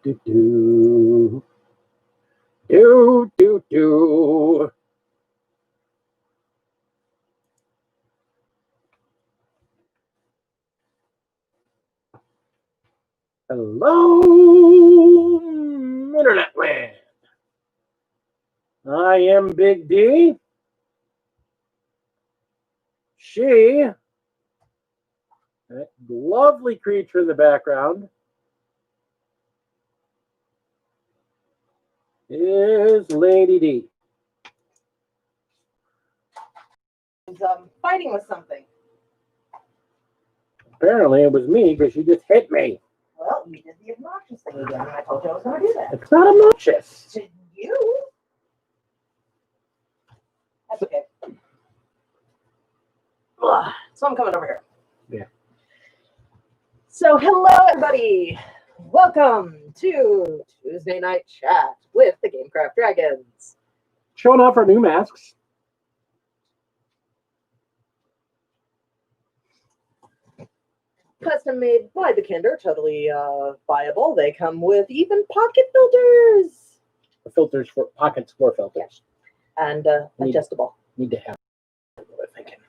do do do do do. Hello, Internet Land. I am Big D. She, that lovely creature in the background, is Lady D. Fighting with something. Apparently it was me because she just hit me. Well, you did the obnoxious thing again. I told you I was going to do that. It's not obnoxious. To you? That's okay. Ugh, so I'm coming over here. Yeah. So hello, everybody. Welcome to Tuesday Night Chat with the Gamecraft Dragons. Showing off our new masks. Custom made by the Kinder, totally viable. They come with even pocket filters. The filters for pockets for filters. And adjustable. Need to have what I'm thinking.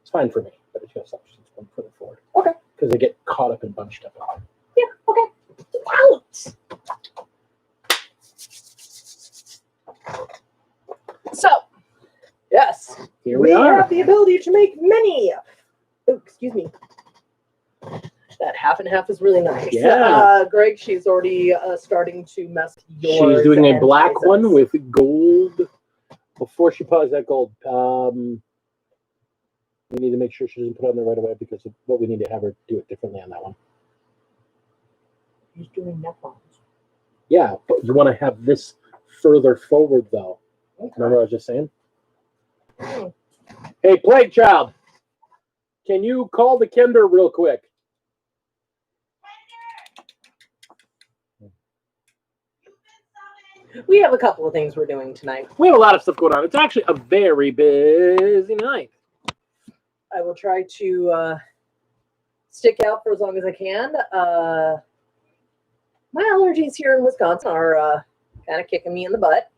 It's fine for me, but it's just options when put it forward. Okay. Because they get caught up and bunched up. Yeah, okay. Out. So, yes, Here we are. have the ability to make many. Oh, excuse me. That half and half is really nice. Yeah. Greg, she's already starting to mess yours. She's doing a black Tyson's. one with gold. Before she applies that gold, we need to make sure she doesn't put it on there right away because of what we need to have her do it differently on that one. She's doing neck bones. Yeah, but you want to have this further forward though. Okay. Remember what I was just saying? Hey, Plague Child, can you call the Kinder real quick? We have a couple of things we're doing tonight. We have a lot of stuff going on. It's actually a very busy night. I will try to stick out for as long as I can. My allergies here in Wisconsin are kind of kicking me in the butt.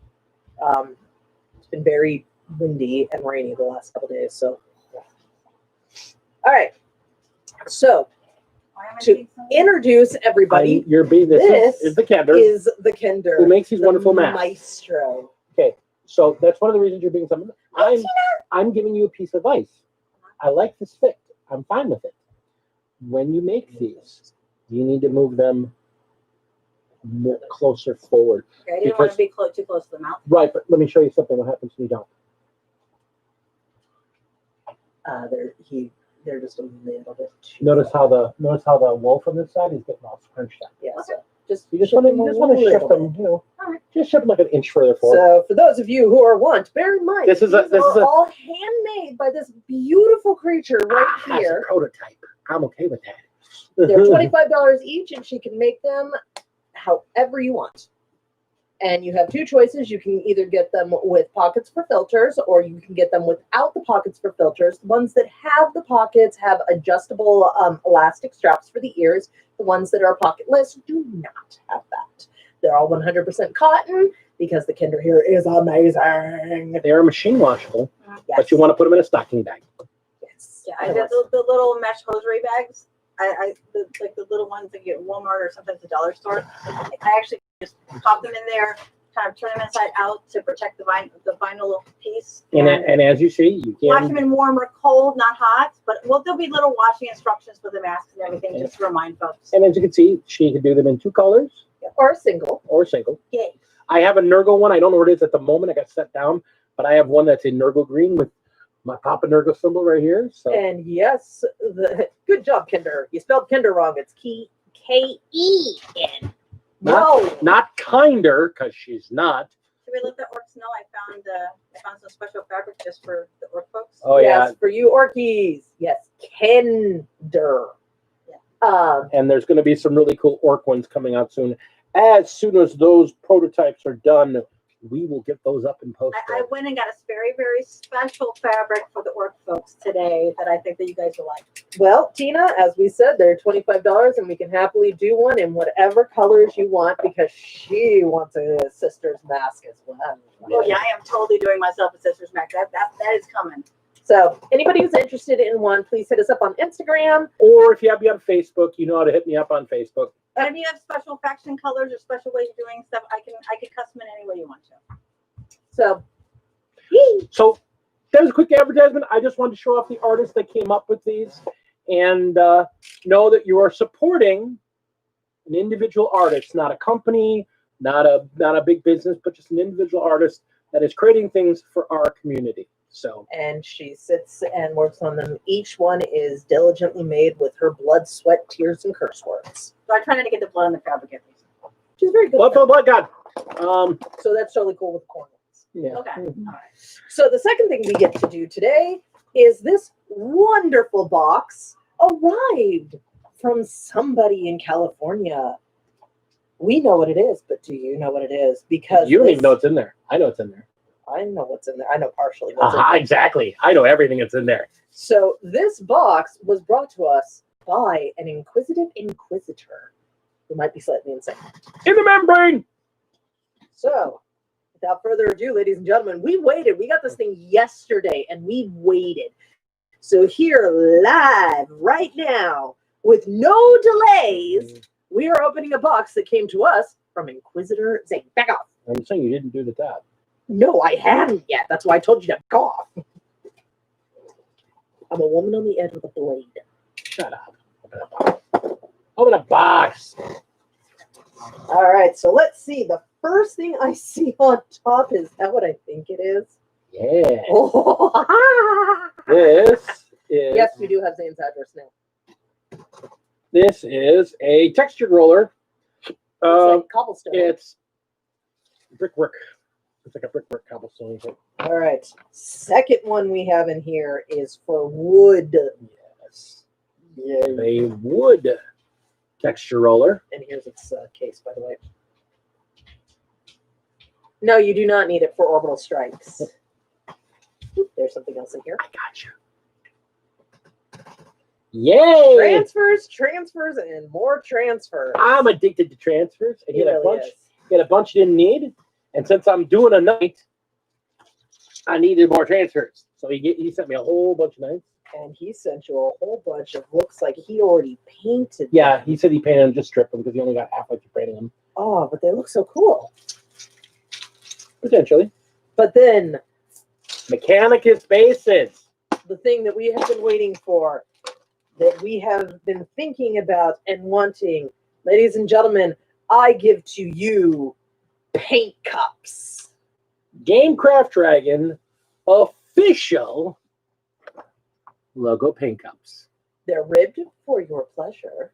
It's been very windy and rainy the last couple of days. So, all right. So, to introduce everybody, This is the Kinder, is the Kinder, who makes these the wonderful masks. Maestro. Okay, so that's one of the reasons you're being summoned. I'm giving you a piece of advice. I like this fit. I'm fine with it. When you make these, you need to move them more closer forward. Okay, I didn't want to be too close to the mouth. Right, but let me show you something. What happens when you don't? They're just a little bit too. Notice how the wolf on this side is getting all scrunched up. Yeah, so You just want to shift them, just shift them like an inch further forward. So for those of you who are bear in mind, This is all handmade by this beautiful creature right That's here. a prototype. I'm okay with that. They're $25 each, and she can make them however you want. And you have two choices. You can either get them with pockets for filters, or you can get them without the pockets for filters. The ones that have the pockets have adjustable elastic straps for the ears. The ones that are pocketless do not have that. They're all 100% cotton because the Kinder here is amazing. They are machine washable, Yes. but you want to put them in a stocking bag. Yes. Yeah, I got the little mesh hosiery bags. Like the little ones that you get at Walmart or sometimes the dollar store. I actually just pop them in there, kind of turn them inside out to protect the vinyl piece. And as you see, you wash can them in warm or cold, not hot. But there'll be little washing instructions for the masks and everything, just to remind folks. And as you can see, she can do them in two colors Or single. or single. Yay. I have a Nurgle one. I don't know what it is at the moment. I got set down, but I have one that's in Nurgle green with my Papa Nurgle symbol right here. So And yes, good job, Kinder. You spelled Kinder wrong. It's K-E-N. not kinder, because she's not. Should we let the orcs know I found some special fabric just for the orc folks? Oh Yes, yeah. for you Orkies. Yes, Kinder. Yeah. And there's going to be some really cool orc ones coming out soon. As soon as those prototypes are done, we will get those up in post. I went and got a very, very special fabric for the orc folks today that I think that you guys will like. Well, Tina, as we said, they're $25, and we can happily do one in whatever colors you want because she wants a sister's mask as well. Oh yeah, I am totally doing myself a sister's mask. That is coming. So anybody who's interested in one, please hit us up on Instagram. Or if you have me on Facebook, you know how to hit me up on Facebook. And if you have special faction colors or special ways of doing stuff, I can custom it any way you want to. So, So there's a quick advertisement. I just wanted to show off the artists that came up with these, and know that you are supporting an individual artist, not a company, not a big business, but just an individual artist that is creating things for our community. So, and she sits and works on them. Each one is diligently made with her blood, sweat, tears, and curse words. So I try not to get the blood on the fabric at least. She's very good. blood for blood god. So that's totally cool with the corn ones. Yeah. Okay. All right. So the second thing we get to do today is this wonderful box arrived from somebody in California. We know what it is, but do you know what it is? Because You don't even know what's in there. I know what's in there. I know what's in there. I know partially what's in there. Exactly. I know everything that's in there. So this box was brought to us by an inquisitive inquisitor who might be slightly insane. In the membrane. So without further ado, ladies and gentlemen, we waited. We got this thing yesterday and we waited. So here live right now with no delays, we are opening a box that came to us from Inquisitor Zane. Back off. I'm saying you didn't do the tab. No, I hadn't yet. That's why I told you to back off. I'm a woman on the edge with a blade. Shut up. Open a box. All right, so let's see. The first thing I see on top is that what I think it is? Yeah. Oh, This is yes, we do have Zane's address now. This is a textured roller. It's like cobblestone. It's brickwork. It's like a brickwork cobblestone thing. All right. Second one we have in here is for wood. Yes. Yeah. A wood texture roller. And here's its case, by the way. No, you do not need it for orbital strikes. Oop, there's something else in here. I got you. Yay! Transfers, and more transfers. I'm addicted to transfers. I He get a really bunch. is. Get a bunch you didn't need, and since I'm doing a night, I needed more transfers. So he sent me a whole bunch of nights. And he sent you a whole bunch of looks like he already painted Yeah, them. he said he painted them, just stripped them because he only got halfway through painting them. Oh, but they look so cool. Potentially. But then Mechanicus bases. the thing that we have been waiting for, that we have been thinking about and wanting, ladies and gentlemen, I give to you paint cups. Gamecraft Dragon official logo paint cups. They're ribbed for your pleasure.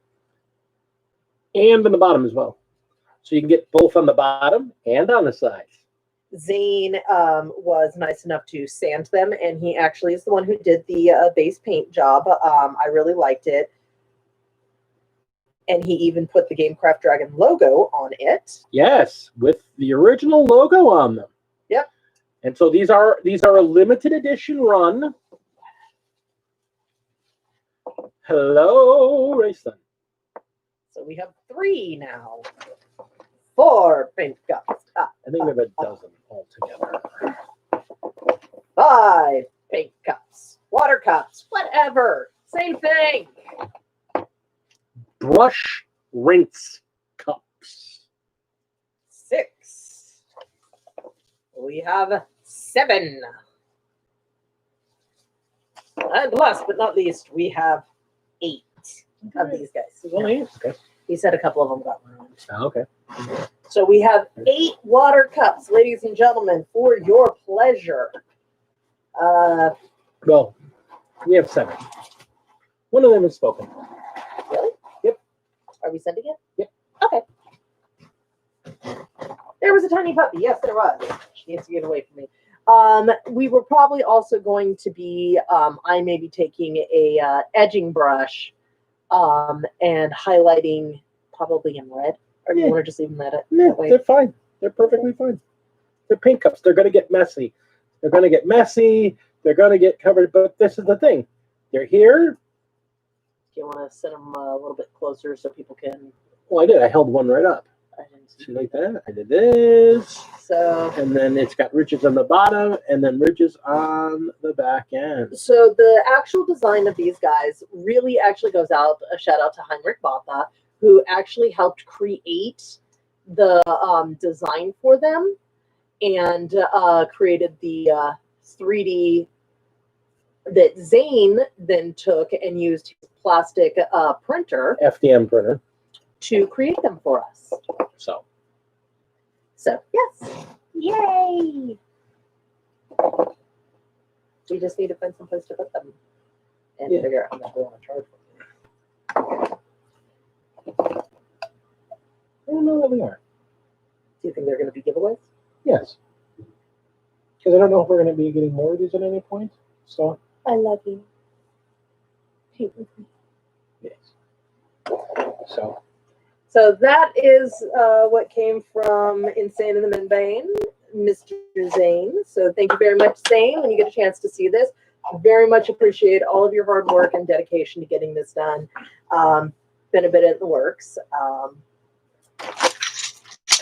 And on the bottom as well. So you can get both on the bottom and on the sides. Zane was nice enough to sand them, and he actually is the one who did the base paint job. I really liked it. And he even put the Gamecraft Dragon logo on it. Yes, with the original logo on them. Yep. And so these are a limited edition run. Hello, Rayson. So we have 3 now. 4 paint cups. I think we have a dozen altogether. 5 paint cups. Water cups. Whatever. Same thing. Brush rinse cups. 6. We have 7. And last but not least, we have 8 of these guys. Okay. He said a couple of them got ruined. Okay. So we have 8 water cups, ladies and gentlemen, for your pleasure. Well, we have 7. One of them is spoken. Really? Yep. Are we sending it? Yep. Okay. There was a tiny puppy. Yes, there was. She needs to get away from me. We were probably also going to be, I may be taking a edging brush and highlighting probably in red. Or do you Yeah. want to just leave them at it? No, That way? they're fine. They're perfectly fine. They're paint cups. They're going to get messy. They're going to get messy. They're going to get covered. But this is the thing. They're here. Do you want to set them a little bit closer so people can? Well, I did. I held one right up. I didn't see See like that? I did this. So, And then it's got ridges on the bottom and then ridges on the back end. so the actual design of these guys really actually goes out. A shout out to Heinrich Botha, who actually helped create the design for them and created the 3D that Zane then took and used his plastic printer FDM printer. to create them for us. So Yes, yay! We just need to find some place to put them and figure out how much we want to charge for them. I don't know that we are. Do you think they're going to be giveaways? Yes. Because I don't know if we're going to be getting more of these at any point. So, I love you. Paint with me. yes. So that is what came from Insane in the Membrane, Mr. Zane. So thank you very much, Zane. When you get a chance to see this, very much appreciate all of your hard work and dedication to getting this done. Been a bit in the works.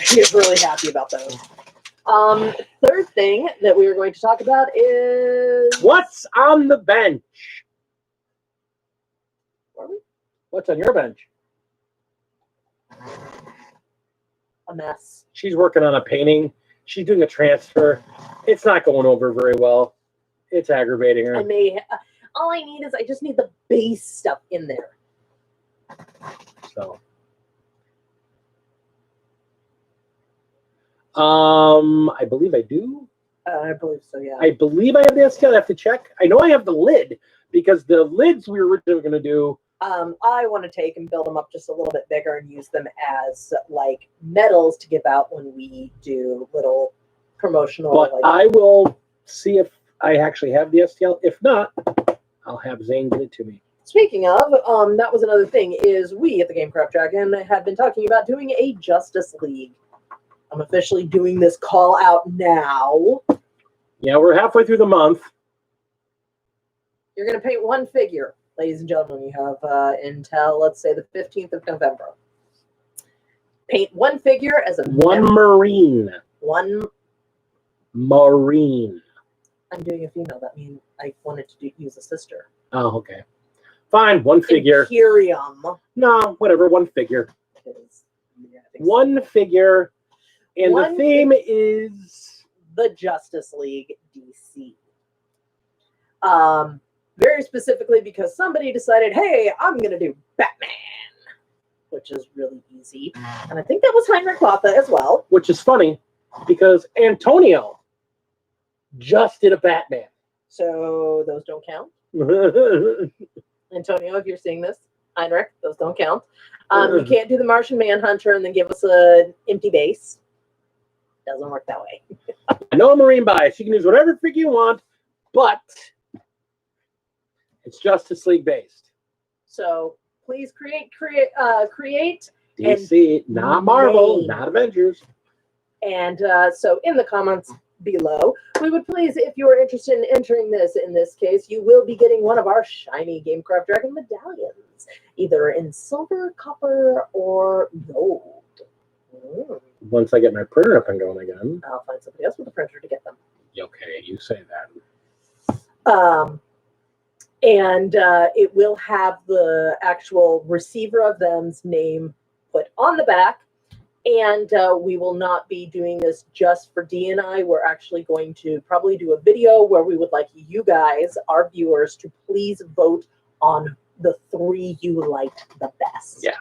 He is really happy about those. Third thing that we are going to talk about is what's on the bench? Are we? What's on your bench? A mess. She's working on a painting. She's doing a transfer. It's not going over very well. It's aggravating her. All I need is I just need the base stuff in there. So, I believe I do. I believe so, yeah. I believe I have the STL. I have to check. I know I have the lid because the lids we were originally going to do. I want to take and build them up just a little bit bigger and use them as like medals to give out when we do little promotional. But I will see if I actually have the STL. If not, I'll have Zane get it to me. Speaking of, that was another thing, is we at the GameCraft Dragon have been talking about doing a Justice League. I'm officially doing this call out now. Yeah, we're halfway through the month. You're going to paint one figure, ladies and gentlemen. You have until, let's say, the 15th of November. Paint one figure as a One Marine. One Marine. I'm doing a female. That means I wanted to use a sister. Oh, okay. Fine, one figure. Imperium. No, whatever, one figure. Yeah, I think so. One figure. And One the theme is the Justice League DC. Very specifically because somebody decided, hey, I'm going to do Batman, which is really easy. And I think that was Heinrich Botha as well. which is funny because Antonio just did a Batman. So those don't count. Antonio, if you're seeing this, Heinrich, those don't count. You can't do the Martian Manhunter and then give us an empty base. Doesn't work that way. No Marine bias. You can use whatever figure you want, but it's Justice League based. So please create DC, not Marvel, name. not Avengers. And so in the comments below, we would please, if you are interested in entering this, in this case, you will be getting one of our shiny GameCraft Dragon medallions, either in silver, copper, or gold. Once I get my printer up and going again. I'll find somebody else with a printer to get them. Okay, you say that. And it will have the actual receiver of them's name put on the back. And we will not be doing this just for D and I. We're actually going to probably do a video where we would like you guys, our viewers, to please vote on the 3 you liked the best. Yeah.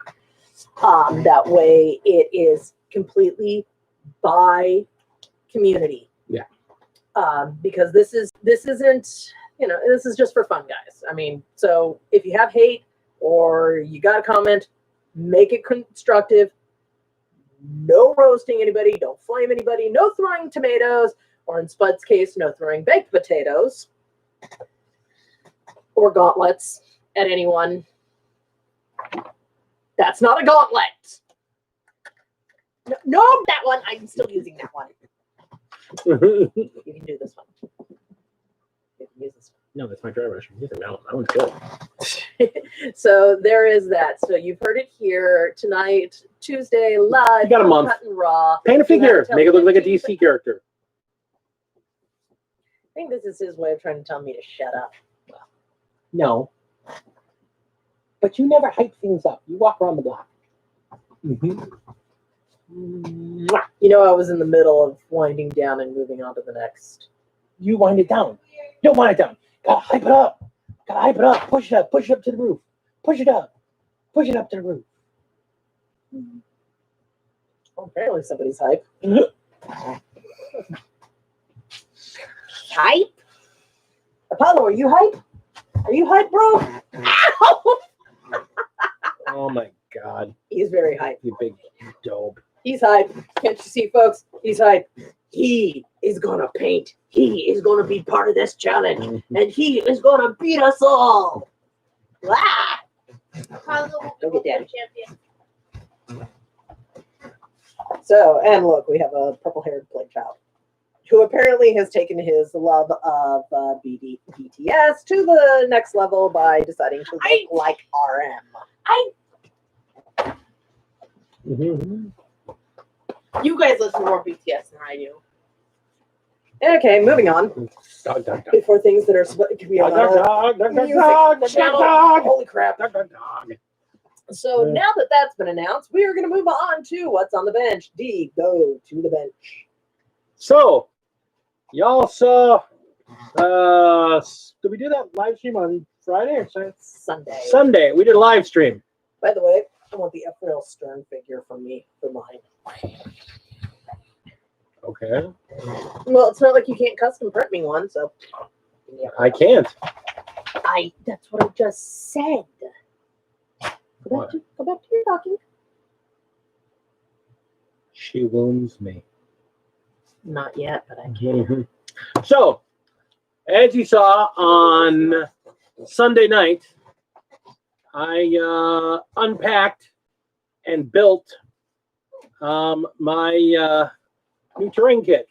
That way it is completely by community. Yeah. Because this isn't, this is just for fun, guys. I mean, so if you have hate or you got a comment, make it constructive. No roasting anybody, don't flame anybody, no throwing tomatoes, or in Spud's case, no throwing baked potatoes or gauntlets at anyone. That's not a gauntlet. No, that one. I'm still using that one. You can do this one. You can use this No, that's my dry brush. I'm using that one. That one's good. one. So there is that. So you've heard it here tonight, Tuesday, live. You got a month. Cut and raw. Paint a figure. until Make it look like a 15 DC character. I think this is his way of trying to tell me to shut up. No. But you never hype things up. You walk around the block. Mm-hmm. You know, I was in the middle of winding down and moving on to the next. You wind it down. Don't wind it down. Gotta hype it up. Gotta hype it up. Push it up. Push it up to the roof. Push it up. Push it up to the roof. Oh, apparently somebody's hype. Hype? Apollo, are you hype? Are you hype, bro? Ow! Oh my God. He's very hype. You big dope. He's hype. Can't you see, folks? He's hype. He is gonna paint. He is gonna be part of this challenge, and he is gonna beat us all. Ah! Go get daddy. So, and look, we have a purple-haired play child who apparently has taken his love of BTS to the next level by deciding to look like RM. Mm-hmm. You guys listen to more BTS than I do. Okay, moving on. Dog, dog, dog. Before things that are supposed to be Dog, about dog, dog, dog, music dog, dog, channel. dog. Holy crap. Dog, dog, dog. So Yeah. now that that's been announced, we are going to move on to what's on the bench. D, go to the bench. So, y'all saw, did we do that live stream on Friday or Saturday? Sunday. Sunday. We did a live stream. By the way, I want the Ephraim Stern figure from me for mine. Okay. Well, it's not like you can't custom print me one, so. Yeah. I can't. That's what I just said. Go What? back to your talking. She wounds me. Not yet, but I can. Mhm. So, as you saw on Sunday night, I unpacked and built my new terrain kit.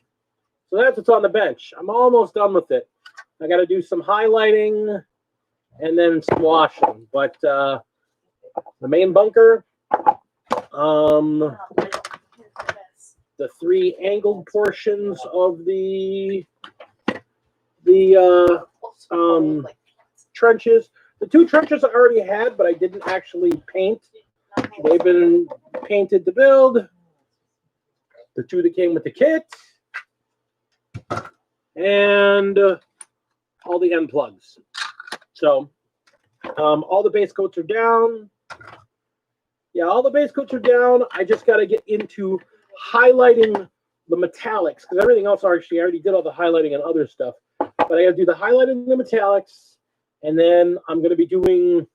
So that's what's on the bench. I'm almost done with it. I got to do some highlighting and then some washing. But the main bunker, the three angled portions of the trenches. The two trenches I already had, but I didn't actually paint. They've been painted to build. The two that came with the kit. And all the end plugs. So all the base coats are down. Yeah, all the base coats are down. I just got to get into highlighting the metallics, because everything else I already did all the highlighting and other stuff. But I got to do the highlighting and the metallics, and then I'm going to be doing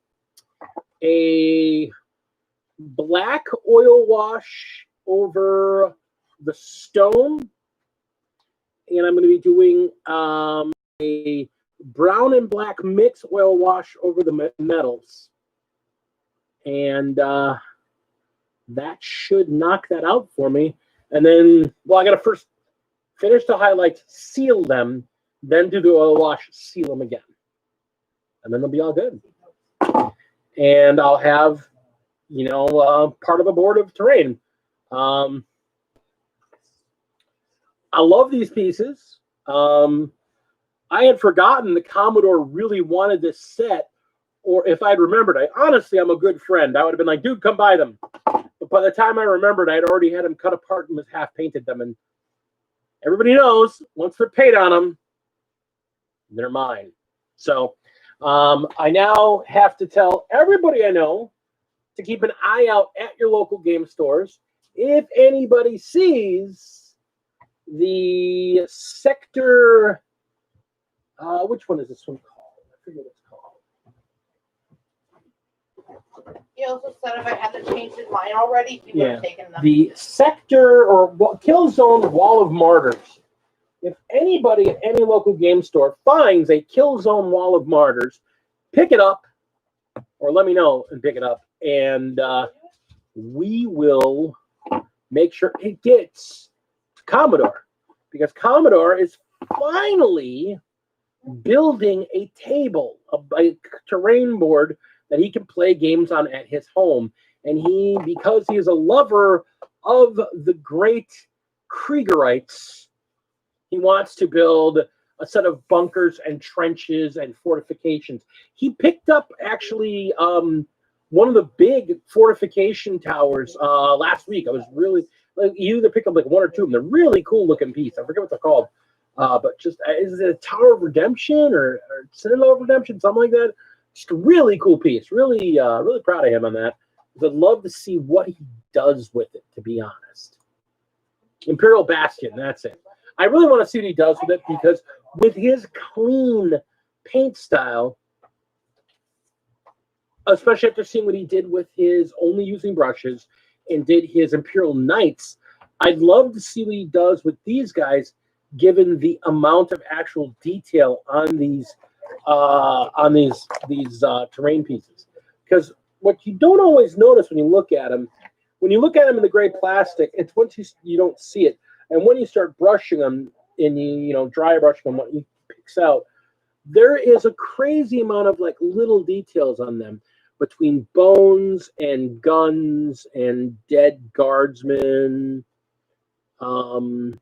a black oil wash over the stone, and I'm going to be doing a brown and black mix oil wash over the metals, and that should knock that out for me. And then, well, I got to first finish the highlights, seal them, then do the oil wash, seal them again, and then they'll be all good. And I'll have, part of a board of terrain. I love these pieces. I had forgotten the Commodore really wanted this set, or if I'd remembered, I'm a good friend. I would have been like, dude, come buy them. But by the time I remembered, I'd already had them cut apart and was half painted them. And everybody knows, once they're paid on them, they're mine. So I now have to tell everybody I know to keep an eye out at your local game stores. If anybody sees the sector, which one is this one called? I forget what it's called. He also said if I hadn't changed his mind already, he would have taken them. The sector or kill zone wall of martyrs. If anybody at any local game store finds a kill zone wall of martyrs, pick it up or let me know and pick it up. And we will make sure it gets to Commodore. because Commodore is finally building a table, a terrain board that he can play games on at his home. And because he is a lover of the great Kriegerites, he wants to build a set of bunkers and trenches and fortifications. He picked up actually one of the big fortification towers last week. I was really, you either pick up like one or two of them. They're really cool looking piece. I forget what they're called. But just, is it a Tower of Redemption or Citadel of Redemption, something like that? Just a really cool piece. Really, really proud of him on that. I'd love to see what he does with it, to be honest. Imperial Bastion, that's it. I really want to see what he does with it, because with his clean paint style, especially after seeing what he did with his only using brushes and did his Imperial Knights, I'd love to see what he does with these guys, given the amount of actual detail on these terrain pieces. Because what you don't always notice when you look at them in the gray plastic, it's once you don't see it, and when you start brushing them and you dry brushing them, what you picks out, there is a crazy amount of like little details on them, between bones and guns and dead guardsmen. And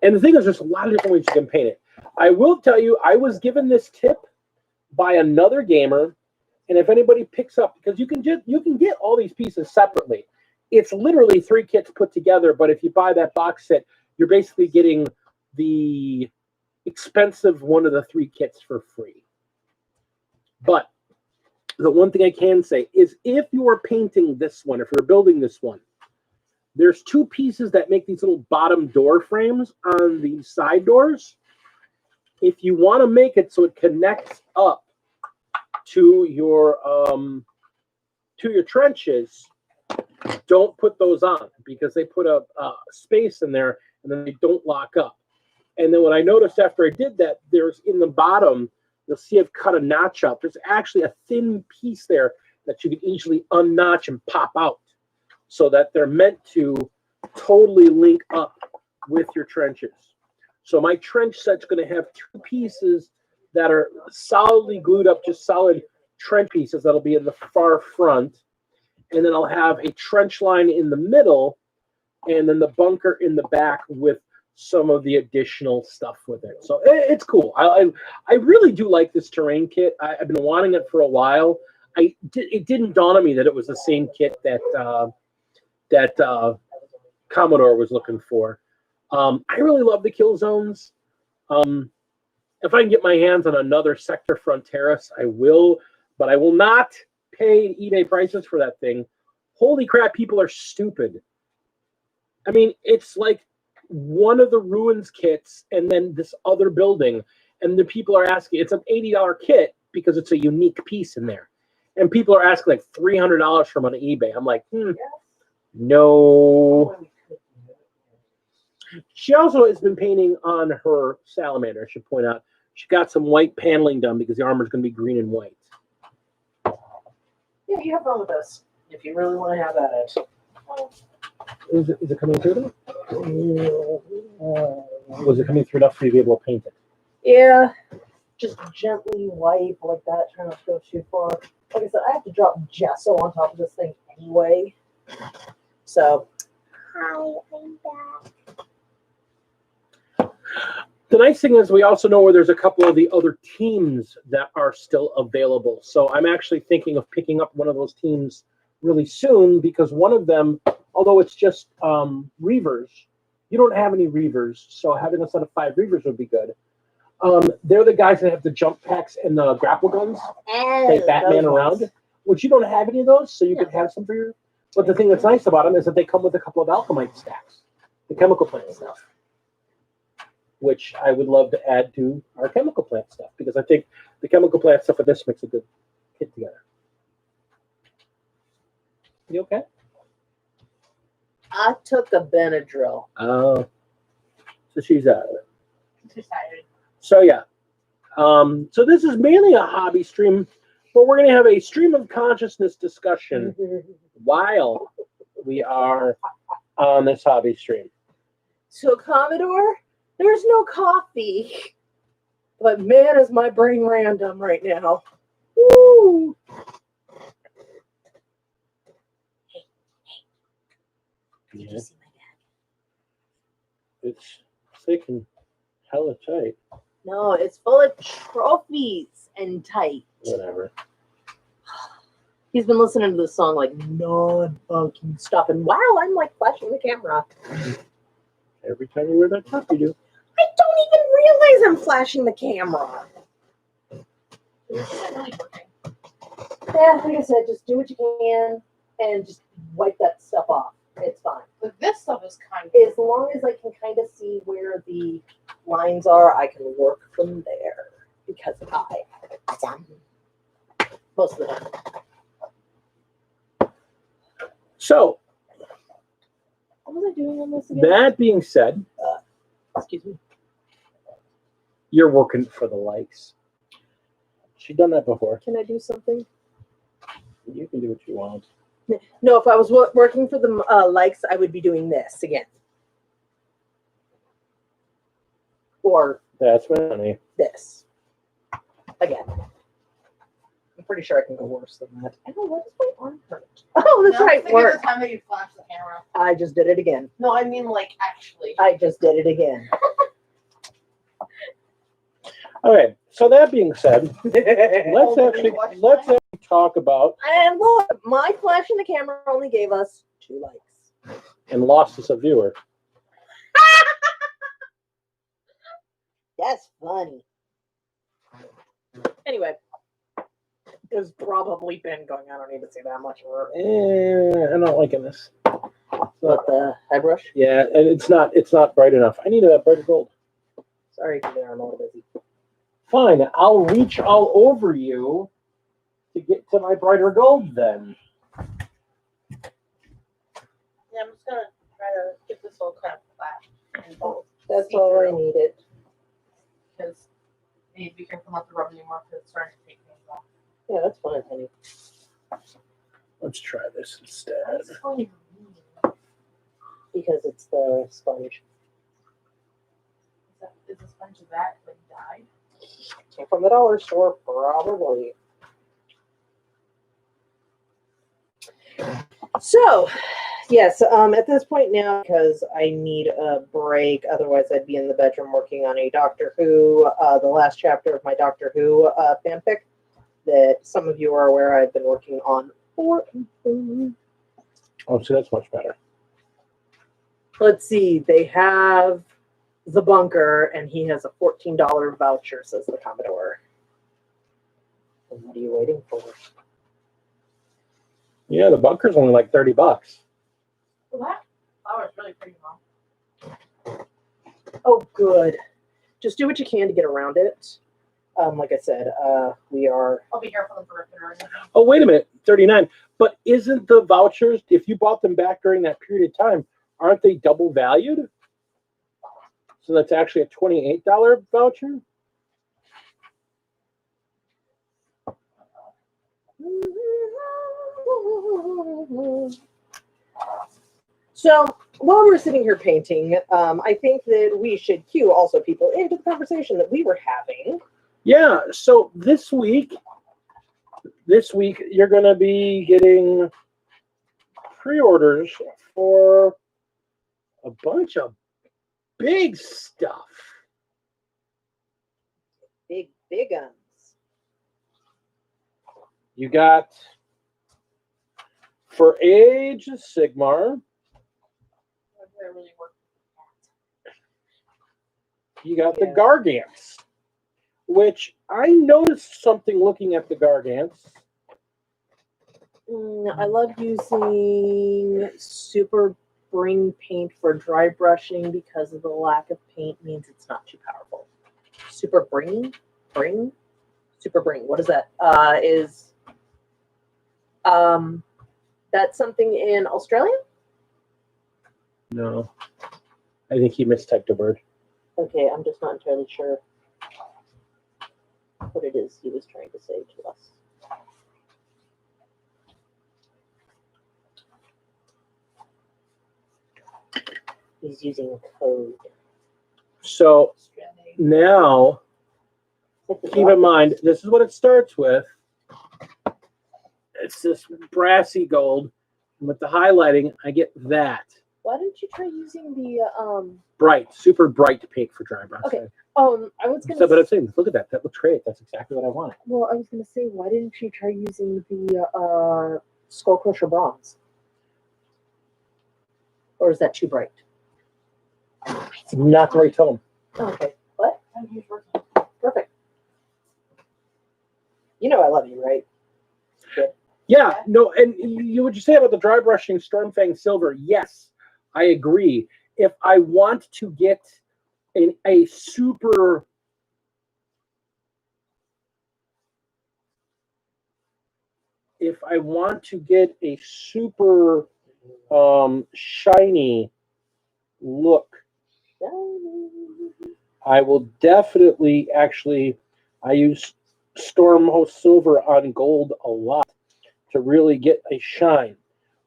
the thing is, there's a lot of different ways you can paint it. I will tell you, I was given this tip by another gamer, and if anybody picks up, because you can get all these pieces separately. It's literally 3 kits put together, but if you buy that box set, you're basically getting the expensive one of the 3 kits for free. But the one thing I can say is, if you are painting this one, if you're building this one, there's 2 pieces that make these little bottom door frames on the side doors. If you want to make it so it connects up to your trenches, don't put those on, because they put a space in there and then they don't lock up. And then what I noticed after I did that, there's in the bottom, you'll see I've cut a notch up. There's actually a thin piece there that you can easily unnotch and pop out, so that they're meant to totally link up with your trenches. So my trench set's going to have 2 pieces that are solidly glued up, just solid trench pieces that'll be in the far front. And then I'll have a trench line in the middle, and then the bunker in the back with some of the additional stuff with it. So it's cool. I really do like this terrain kit. I've been wanting it for a while. It didn't dawn on me that it was the same kit that Commodore was looking for. I really love the kill zones. If I can get my hands on another Sector Fronteras, I will, but I will not pay eBay prices for that thing. Holy crap, people are stupid. I mean, it's like one of the ruins kits and then this other building, and the people are asking, it's an $80 kit because it's a unique piece in there. And people are asking like $300 from on eBay. I'm like, no. She also has been painting on her salamander, I should point out. She got some white paneling done because the armor is going to be green and white. Yeah, you have fun with this if you really want to have at it. Is it coming through? Was it coming through enough for you to be able to paint it? Yeah, just gently wipe like that. Try not to go too far. Like I said, I have to drop gesso on top of this thing anyway. So, hi, I'm back. The nice thing is we also know where there's a couple of the other teams that are still available. So I'm actually thinking of picking up one of those teams really soon, because one of them, although it's just Reavers, you don't have any Reavers, so having a set of 5 Reavers would be good. They're the guys that have the jump packs and the grapple guns. They Batman around, which you don't have any of those, so you could have some for your... But the thing that's nice about them is that they come with a couple of alchemite stacks, the chemical plant stuff, which I would love to add to our chemical plant stuff, because I think the chemical plant stuff with this makes a good kit together. You okay? I took a Benadryl. Oh. So she's out of it. Decided. So yeah. So this is mainly a hobby stream, but we're going to have a stream of consciousness discussion while we are on this hobby stream. So, Commodore, there's no coffee. But man, is my brain random right now. Woo! Did Yeah. you see my bag? It's thick and hella tight. No, it's full of trophies and tight. Whatever. He's been listening to this song like non-fucking stop. And wow, I'm like flashing the camera. Every time you wear that top, you do. I don't even realize I'm flashing the camera. Yeah, like I said, just do what you can and just wipe that stuff off. It's fine. But this stuff is kind of. As long as I can kind of see where the lines are, I can work from there. Because most of the time. So, What was I doing on this again? that being said, Excuse me. you're working for the likes. She's done that before. Can I do something? You can do what you want. No, if I was working for the likes, I would be doing this again. Or That's funny. this. Again. I'm pretty sure I can go worse than that. Oh, what does my arm hurt? Oh, that's right. Think of Work. the time that you flashed the camera. I just did it again. No, I mean like actually. I just did it again. Okay, so that being said, let's actually talk about And look, my flash in the camera only gave us 2 likes. and lost us a viewer. That's funny. Anyway, it's probably been going. I don't need to say that much more. I'm not liking this. What, the high brush? Yeah, and it's not bright enough. I need a brighter gold. Sorry, I'm a little busy. Fine, I'll reach all over you to get to my brighter gold then. Yeah, I'm just gonna try to get this all kind of flat and bold. That's all I needed. Because you need to be careful not to rub anymore because it's starting to take things off. Yeah, that's fine, honey. Let's try this instead. What's going on? Because it's the sponge. Is the sponge that like died? Came from the dollar store, probably. So, yes, at this point now, because I need a break, otherwise I'd be in the bedroom working on a Doctor Who, the last chapter of my Doctor Who fanfic that some of you are aware I've been working on for. Oh, so that's much better. Let's see, they have the bunker, and he has a $14 voucher, says the Commodore. And what are you waiting for? Yeah, the bunker's only like $30. Well, that flower's really pretty well. Oh, good. Just do what you can to get around it. Like I said, we are. I'll be careful for ripping or anything. Oh, wait a minute, 39. But isn't the vouchers, if you bought them back during that period of time, aren't they double valued? So that's actually a $28 voucher? So while we're sitting here painting, I think that we should cue also people into the conversation that we were having. Yeah, so this week you're going to be getting pre-orders for a bunch of big stuff. Big guns. You got for Age of Sigmar, you got the Gargants, which I noticed something looking at the Gargants. I love using super bring paint for dry brushing because of the lack of paint means it's not too powerful. Super bring. What is that? Is that something in Australia? No, I think he mistyped a word. Okay, I'm just not entirely sure what it is he was trying to say to us. He's using code. So now, keep in mind, this is what it starts with. It's this brassy gold. And with the highlighting, I get that. Why didn't you try using the Bright, super bright pink for dry brush. Okay. I was gonna. So, but I'm saying, look at that. That looks great. That's exactly what I wanted. Well, I was gonna say, why didn't you try using the Skull Crusher bronze? Or is that too bright? Not the right tone. Okay. What? Perfect. You know I love you, right? Yeah, no, and you would you say about the dry brushing Stormfang Silver? Yes, I agree. If I want to get a super shiny look, I will definitely I use Stormhost Silver on gold a lot to really get a shine.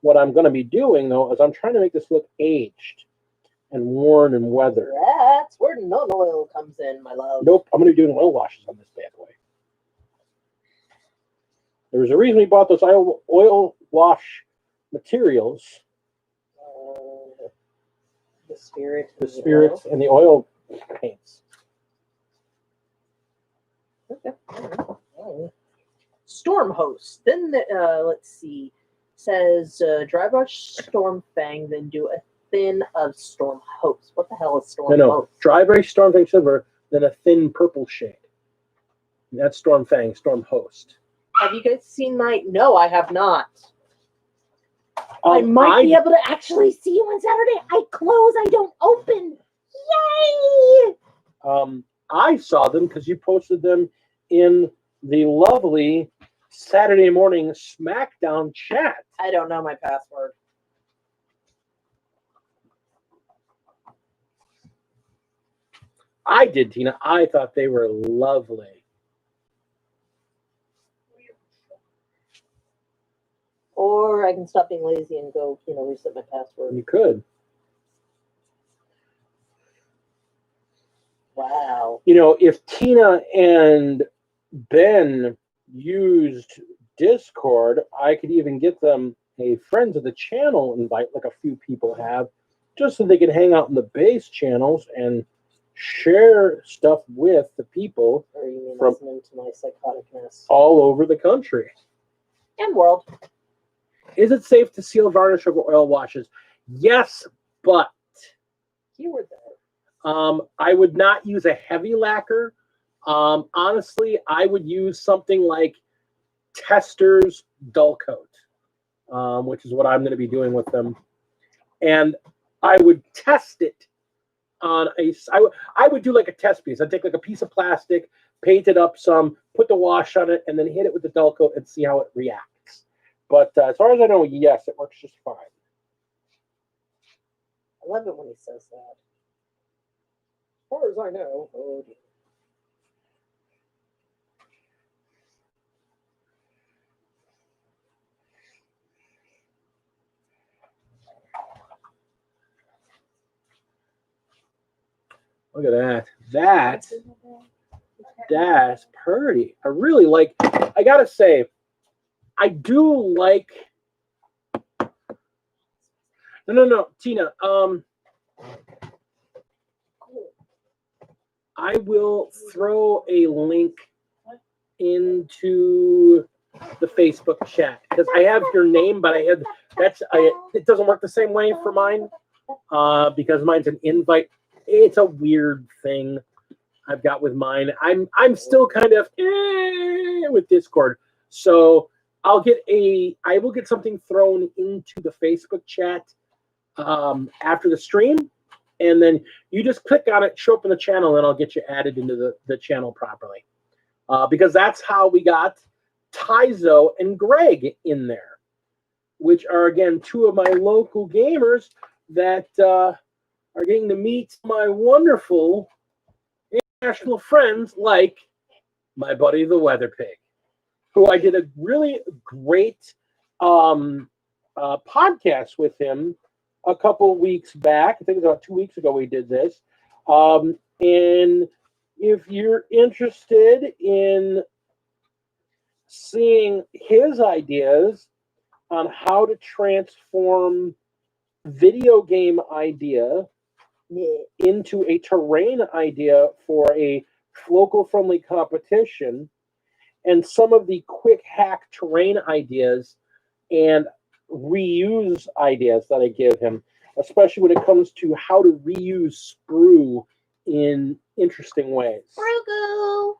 What I'm going to be doing, though, is I'm trying to make this look aged and worn and weathered. That's where non-oil comes in, my love. Nope, I'm going to be doing oil washes on this bad boy. There was a reason we bought those oil wash materials. The spirit. The spirits and the oil paints. Okay. Storm Host. Then let's see. Says dry brush Stormfang, then do a thin of Storm Host. What the hell is Storm Host? Dry brush Stormfang Silver, then a thin purple shade. And that's Stormfang, Storm Host. Have you guys seen my? No, I have not. I might be able to actually see you on Saturday. I close, I don't open. Yay! I saw them because you posted them in the lovely Saturday morning SmackDown chat. I don't know my password. I did, Tina. I thought they were lovely. Or I can stop being lazy and go, reset my password. You could. Wow. If Tina and Ben used Discord, I could even get them a friends of the channel invite, like a few people have, just so they can hang out in the base channels and share stuff with the people Or you mean from listening to my psychoticness. all over the country. And world. Is it safe to seal varnish over oil washes? Yes, but Keyword there. I would not use a heavy lacquer. Honestly, I would use something like Tester's Dull Coat, which is what I'm going to be doing with them. And I would test it on I would do like a test piece. I'd take like a piece of plastic, paint it up some, put the wash on it, and then hit it with the Dull Coat and see how it reacts. But as far as I know, yes, it works just fine. I love it when he says that. As far as I know. Oh, dear. Look at that. That's pretty. I really like, I gotta say, I do like, no, Tina, I will throw a link into the Facebook chat because I have your name, but it doesn't work the same way for mine because mine's an invite. It's a weird thing I've got with mine. I'm still kind of with Discord, so I will get something thrown into the Facebook chat after the stream. And then you just click on it, show up in the channel, and I'll get you added into the channel properly. Because that's how we got Tyzo and Greg in there, which are, again, two of my local gamers that are getting to meet my wonderful international friends like my buddy, the Weather Pig, who I did a really great podcast with him a couple weeks back. I think it was about 2 weeks ago we did this. And if you're interested in seeing his ideas on how to transform video game idea into a terrain idea for a local friendly competition, and some of the quick hack terrain ideas and reuse ideas that I give him, especially when it comes to how to reuse sprue in interesting ways. Sprue.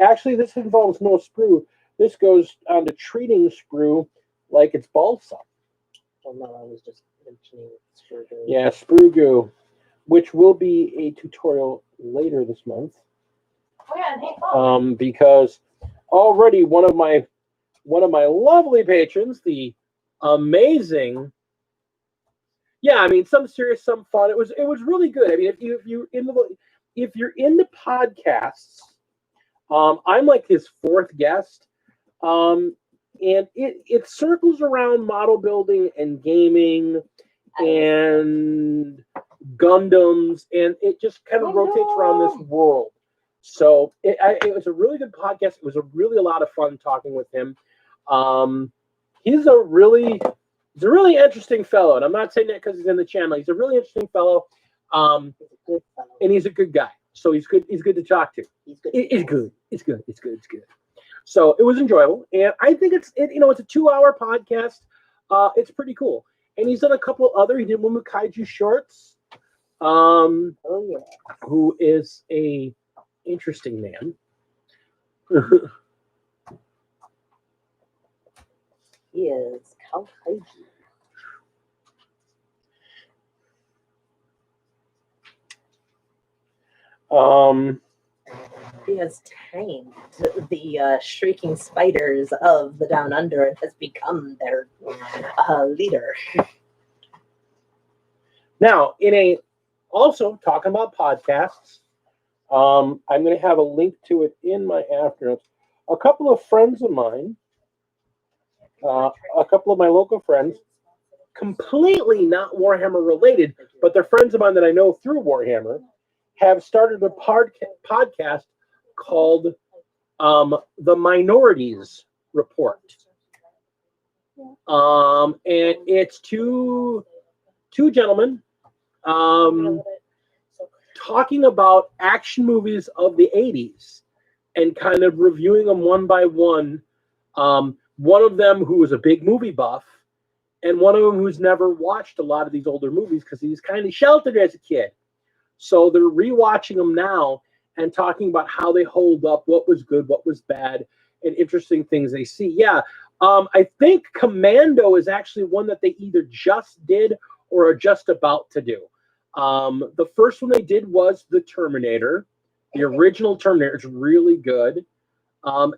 Actually, this involves no sprue. This goes on to treating sprue like it's balsam. Well, no, I was just mentioning sprue goo. Yeah, sprue goo, which will be a tutorial later this month. Oh yeah, and hey, Because already one of my lovely patrons, the amazing, yeah, I mean, some serious, some fun. It was really good. I mean, if you're into podcasts, I'm like his fourth guest, and it circles around model building and gaming and Gundams, and it just kind of rotates around this world. So it was a really good podcast. It was a lot of fun talking with him. He's a really interesting fellow, and I'm not saying that because he's in the channel. He's a really interesting fellow, and he's a good guy. So he's good. He's good to talk to. It's good. So it was enjoyable, and I think it's a 2-hour podcast. It's pretty cool, and he's done a couple other. He did one with Kaiju Shorts, who is a interesting man. He is Kaiju. He has tamed the shrieking spiders of the Down Under and has become their leader. Now, also talking about podcasts, I'm going to have a link to it in my afternoons. A couple of friends of mine, a couple of my local friends, completely not Warhammer related, but they're friends of mine that I know through Warhammer, have started a podcast called The Minorities Report. And it's two gentlemen talking about action movies of the 80s and kind of reviewing them one by one. One of them who is a big movie buff, and one of them who's never watched a lot of these older movies because he was kind of sheltered as a kid. So they're rewatching them now and talking about how they hold up, what was good, what was bad, and interesting things they see. Yeah, I think Commando is actually one that they either just did or are just about to do. The first one they did was The Terminator. The original Terminator is really good.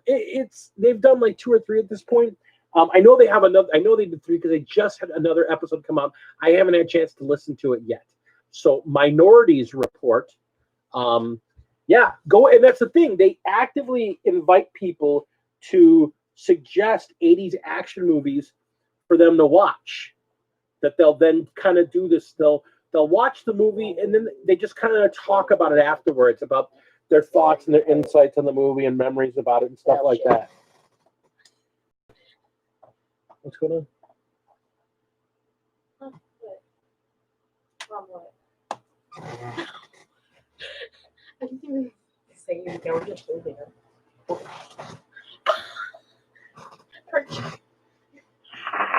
They've done like 2 or 3 at this point. I know they have another. I know they did 3 because they just had another episode come out. I haven't had a chance to listen to it yet. So Minorities Report. Yeah, go. And that's the thing. They actively invite people to suggest 80s action movies for them to watch. That they'll then kind of do this. They'll watch the movie and then they just kind of talk about it afterwards, about their thoughts and their insights on the movie and memories about it and stuff like that. What's going on? I didn't even say you were just moving it.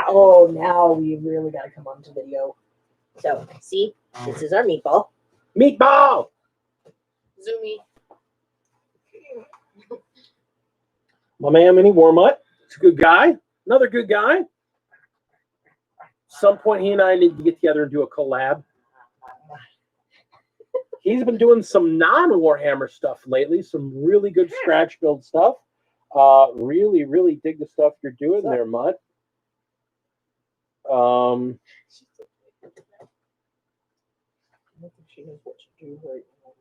Oh, now we really got to come on to video. So, see, this is our meatball. Meatball! Zoomy. My man, Mini Warmutt. He's a good guy. Another good guy. Some point, he and I need to get together and do a collab. He's been doing some non-Warhammer stuff lately. Some really good scratch build stuff. Really, really dig the stuff you're doing there, Mutt. I don't think she knows what to do right now.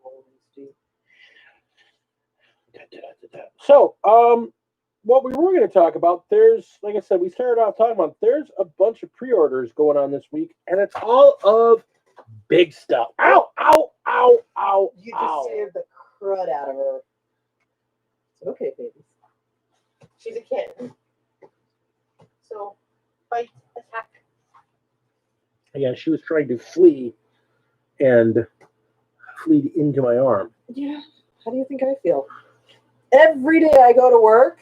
So, what we were going to talk about, there's, like I said, we started off talking about, there's a bunch of pre-orders going on this week, and it's all of big stuff. Ow, ow, ow, ow, You ow. just scared the crud out of her. It's okay, baby. She's a kitten. So, bite, attack. Again, she was trying to flee and fleed into my arm. Yeah. How do you think I feel? Every day I go to work,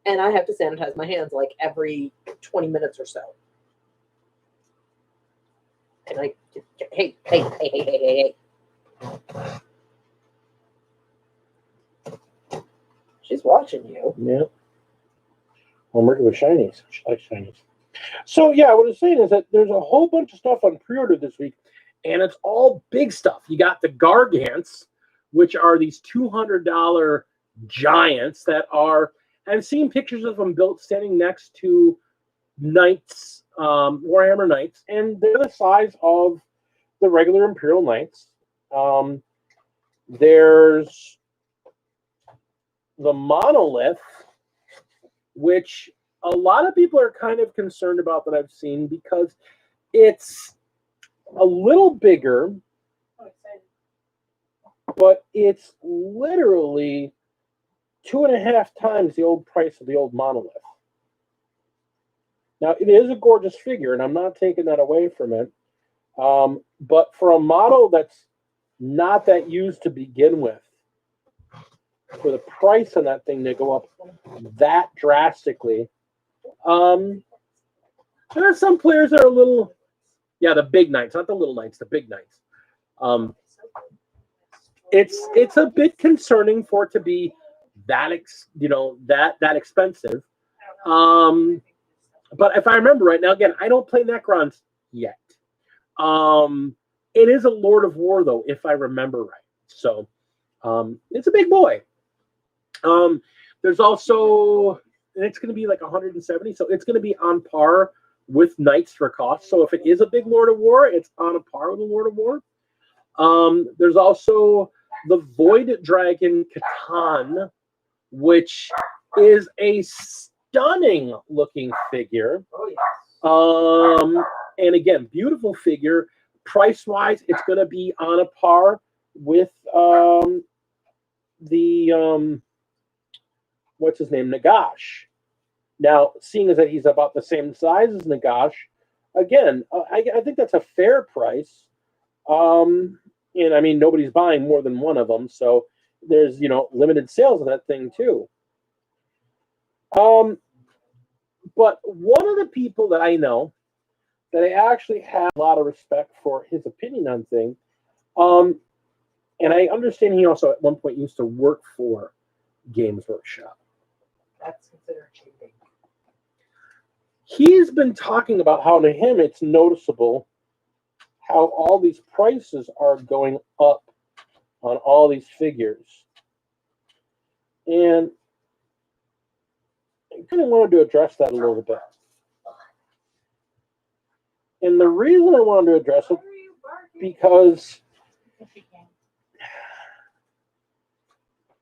and I have to sanitize my hands like every 20 minutes or so. And I, hey. She's watching you. Yeah. I'm working with shinies. She likes shinies. So, yeah, what I was saying is that there's a whole bunch of stuff on pre-order this week, and it's all big stuff. You got the Gargants, which are these $200 giants that are, I've seen pictures of them built standing next to Knights, Warhammer Knights, and they're the size of the regular Imperial Knights. There's the Monolith, which a lot of people are kind of concerned about that I've seen because it's a little bigger, but it's literally 2.5 times the old price of the old Monolith. Now, it is a gorgeous figure, and I'm not taking that away from it. But for a model that's not that used to begin with, for the price on that thing to go up that drastically, there are some players that are a little, the big knights, not the little knights, the big knights. It's a bit concerning for it to be that that expensive. But if I remember right now, again, I don't play Necrons yet. It is a Lord of War though, if I remember right. So it's a big boy. There's also, and it's going to be like 170, so it's going to be on par with Knights for cost. So if it is a big Lord of War, it's on a par with a Lord of War. There's also the Void Dragon Catan, which is a stunning looking figure. Oh, yes. And again, beautiful figure. Price wise, it's going to be on a par with the what's his name, Nagash. Now, seeing as that he's about the same size as Nagash, again, I think that's a fair price. And I mean, nobody's buying more than one of them, so there's limited sales of that thing too. But one of the people that I know that I actually have a lot of respect for his opinion on things, and I understand he also at one point used to work for Games Workshop. That's considered cheating. He's been talking about how to him it's noticeable how all these prices are going up on all these figures. And I kind of wanted to address that a little bit. And the reason I wanted to address it, because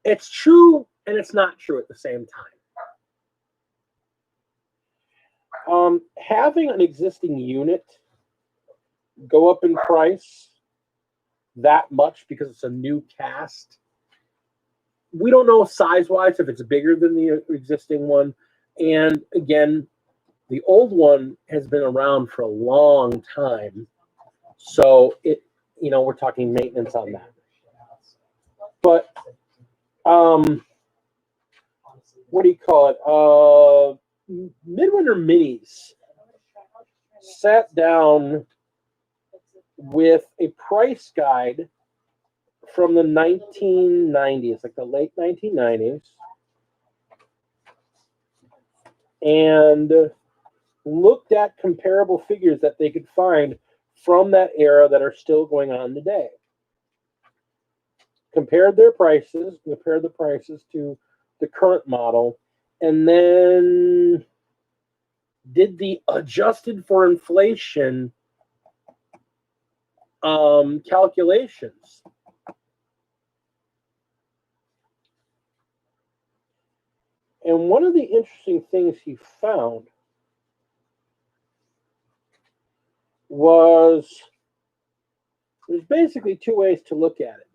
it's true and it's not true at the same time. Having an existing unit go up in price that much because it's a new cast, we don't know size-wise if it's bigger than the existing one. And again, the old one has been around for a long time. So we're talking maintenance on that. But what do you call it? Midwinter Minis sat down with a price guide from the 1990s, like the late 1990s, and looked at comparable figures that they could find from that era that are still going on today. Compared the prices to the current model, and then did the adjusted for inflation calculations. And one of the interesting things he found was there's basically two ways to look at it.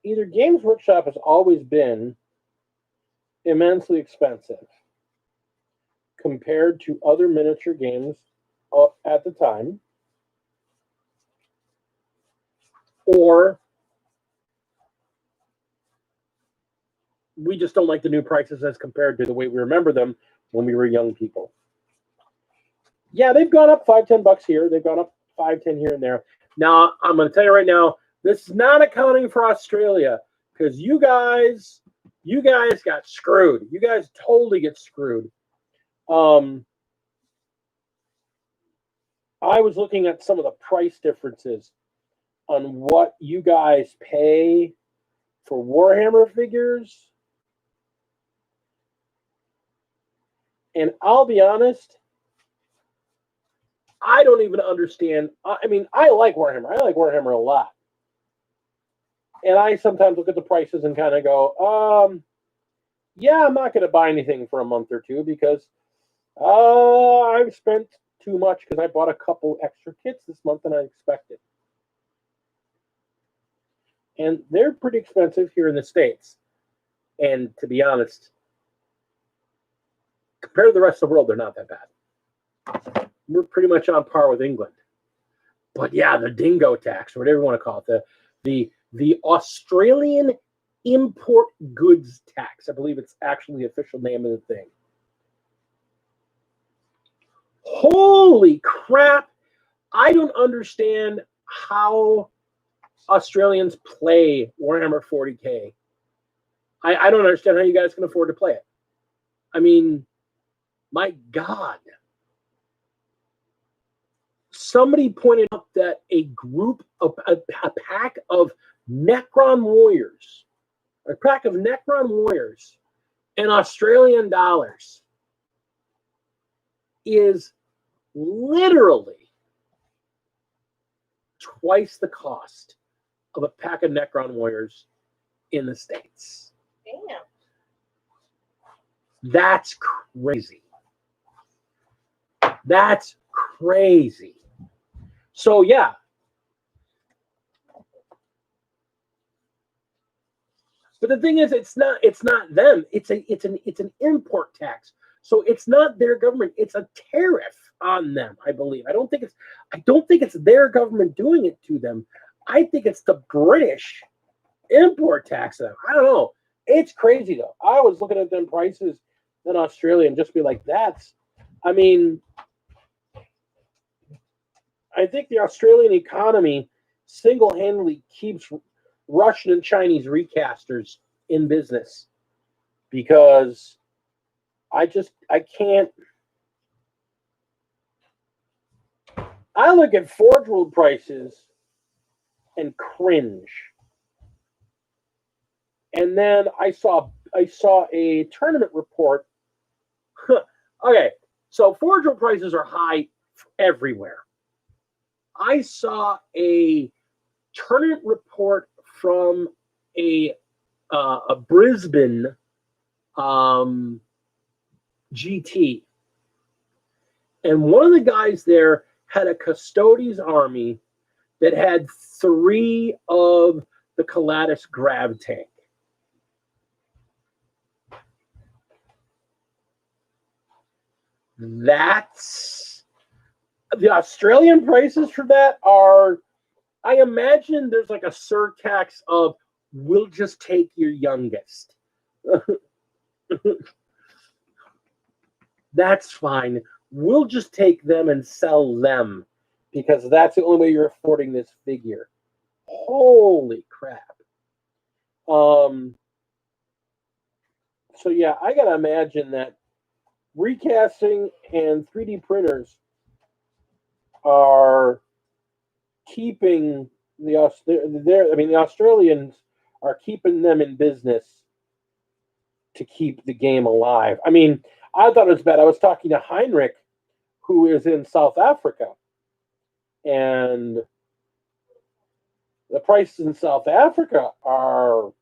Either Games Workshop has always been immensely expensive compared to other miniature games at the time, or we just don't like the new prices as compared to the way we remember them when we were young people. Yeah, they've gone up $5-10 here. They've gone up $5-10 here and there. Now, I'm going to tell you right now, this is not accounting for Australia, because you guys got screwed. You guys totally get screwed. I was looking at some of the price differences on what you guys pay for Warhammer figures. And I'll be honest, I don't even understand. I mean, I like Warhammer. I like Warhammer a lot. And I sometimes look at the prices and kind of go, yeah, I'm not going to buy anything for a month or two because I've spent too much because I bought a couple extra kits this month than I expected. And they're pretty expensive here in the States. And to be honest, compared to the rest of the world, they're not that bad. We're pretty much on par with England. But yeah, the dingo tax, or whatever you want to call it, the Australian import goods tax, I believe it's actually the official name of the thing. Holy crap! I don't understand how Australians play Warhammer 40K. I don't understand how you guys can afford to play it. I mean, my God. Somebody pointed out that a pack of Necron warriors, in Australian dollars is literally twice the cost of a pack of Necron warriors in the States. Damn. That's crazy. That's crazy. So yeah. But the thing is, it's not them. It's an import tax. So it's not their government. It's a tariff on them, I believe. I don't think it's their government doing it to them. I think it's the British import tax them. I don't know. It's crazy though. I was looking at them prices in Australia and just be like, I mean, I think the Australian economy single-handedly keeps Russian and Chinese recasters in business because I can't. I look at Forge World prices and cringe. And then I saw a tournament report. Okay, so Forge World prices are high everywhere. I saw a tournament report from a Brisbane GT, and one of the guys there had a Custodes army that had 3 of the Calatus Grav tank. That's the Australian prices for that are, I imagine there's like a surtax of we'll just take your youngest. That's fine. We'll just take them and sell them because that's the only way you're affording this figure. Holy crap. So yeah, I gotta imagine that recasting and 3D printers are keeping the Australians are keeping them in business to keep the game alive. I mean, I thought it was bad. I was talking to Heinrich, who is in South Africa, and The prices in South Africa are.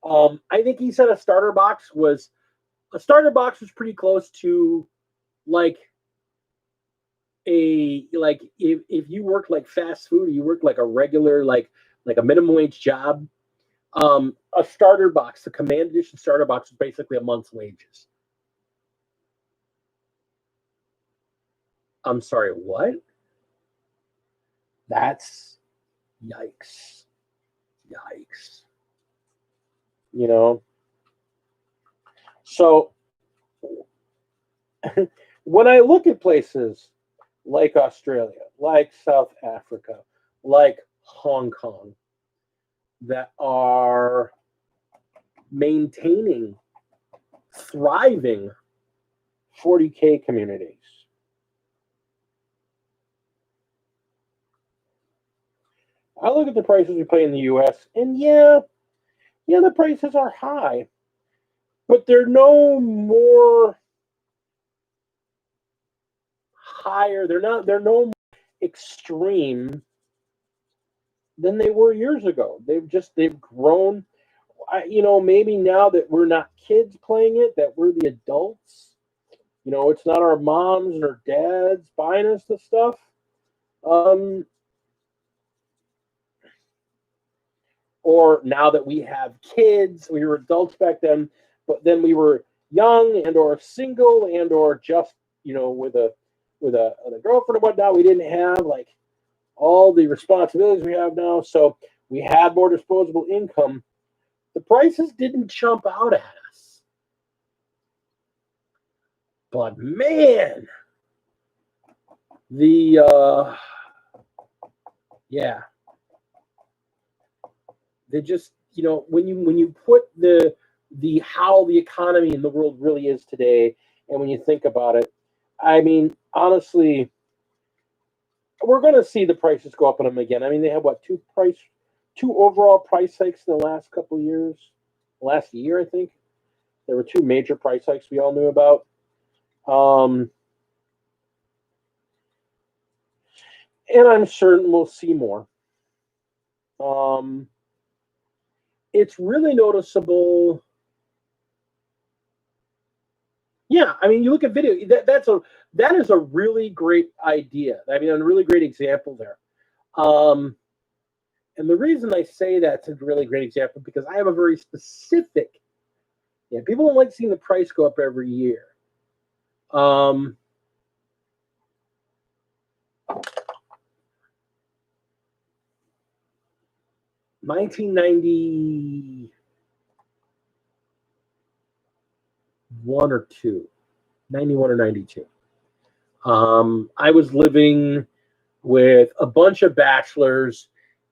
I think he said a starter box was pretty close to like if you work like fast food, or you work like a regular like a minimum wage job. A starter box, the Command Edition starter box, is basically a month's wages. I'm sorry, what? That's yikes. Yikes. You know? So when I look at places like Australia, like South Africa, like Hong Kong, that are maintaining thriving 40K communities, I look at the prices we pay in the US, and yeah, the prices are high, but they're no more higher. They're no more extreme than they were years ago. They've grown. Maybe now that we're not kids playing it, that we're the adults. It's not our moms and our dads buying us the stuff. Or now that we have kids, we were adults back then, but then we were young and or single and or just with a girlfriend and whatnot. We didn't have like all the responsibilities we have now, so we had more disposable income. The prices didn't jump out at us, but man, they just when you put the how the economy in the world really is today, and when you think about it, I mean, honestly, we're going to see the prices go up on them again. I mean, they have two overall price hikes in the last couple of years. Last year, I think there were two major price hikes we all knew about. And I'm certain we'll see more. It's really noticeable. Yeah, I mean, you look at video. That is a really great idea. I mean, a really great example there. And the reason I say that's a really great example because I have a very specific. Yeah, people don't like seeing the price go up every year. 1991 or 91 or 92. I was living with a bunch of bachelors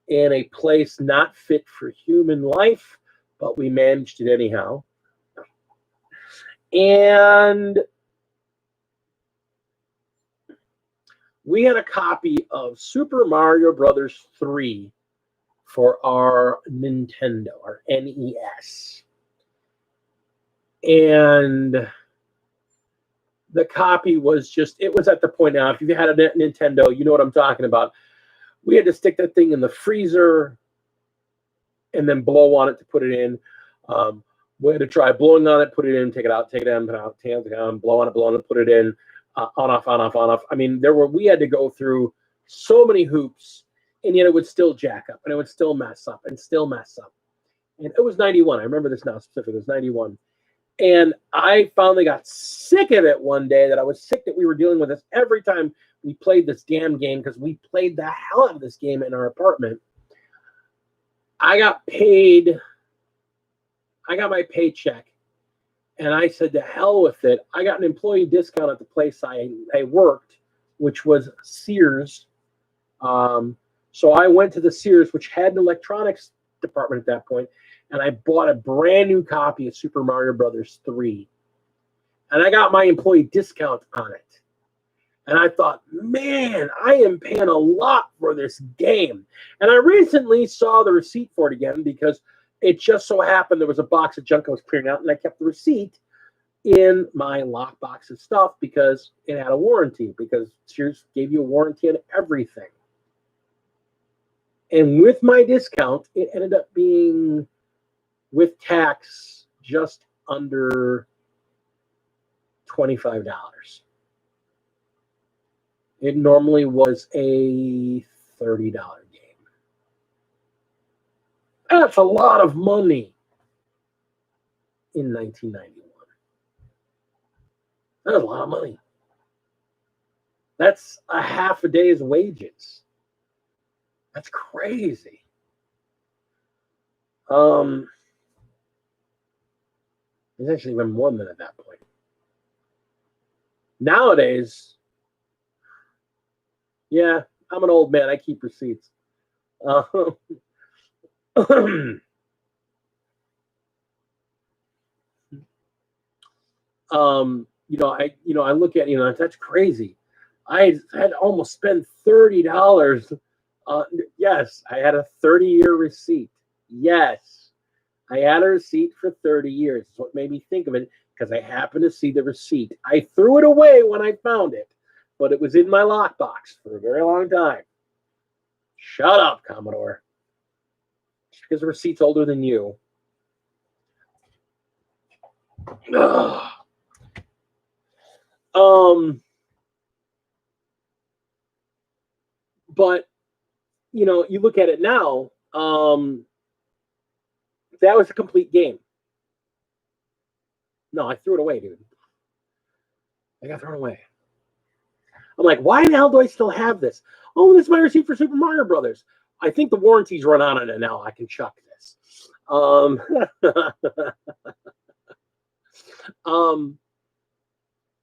in a place not fit for human life, but we managed it anyhow. And we had a copy of Super Mario Brothers 3 for our Nintendo, our NES. And the copy was it was at the point now, if you had a Nintendo, you know what I'm talking about. We had to stick that thing in the freezer and then blow on it to put it in. We had to try blowing on it, put it in, take it out, take it in, put it out, take it out, blow on it, put it in, on, off, on, off, on, off. I mean, we had to go through so many hoops, and yet it would still jack up, and it would still mess up, and still mess up. And it was 91. I remember this now specifically. It was 91. And I finally got sick of it one day, that I was sick that we were dealing with this every time we played this damn game, because we played the hell out of this game in our apartment. I got my paycheck, and I said, to hell with it. I got an employee discount at the place I worked, which was Sears. So I went to the Sears, which had an electronics department at that point, and I bought a brand new copy of Super Mario Brothers 3. And I got my employee discount on it. And I thought, man, I am paying a lot for this game. And I recently saw the receipt for it again, because it just so happened there was a box of junk I was clearing out, and I kept the receipt in my lockbox of stuff because it had a warranty, because Sears gave you a warranty on everything. And with my discount, it ended up being, with tax, just under $25. It normally was a $30 game. That's a lot of money in 1991. That's a lot of money. That's a half a day's wages. That's crazy. It's actually even more than at that point. Nowadays, yeah, I'm an old man. I keep receipts. I look at, that's crazy. I had almost spent $30. Yes, I had a 30-year receipt. Yes, I had a receipt for 30 years. That's what made me think of it, because I happened to see the receipt. I threw it away when I found it, but it was in my lockbox for a very long time. Shut up, Commodore. Just because the receipt's older than you. Ugh. But you look at it now, that was a complete game. No, I threw it away, dude. I got thrown away. I'm like, why the hell do I still have this? Oh, this is my receipt for Super Mario Brothers. I think the warranty's run out on it now. I can chuck this.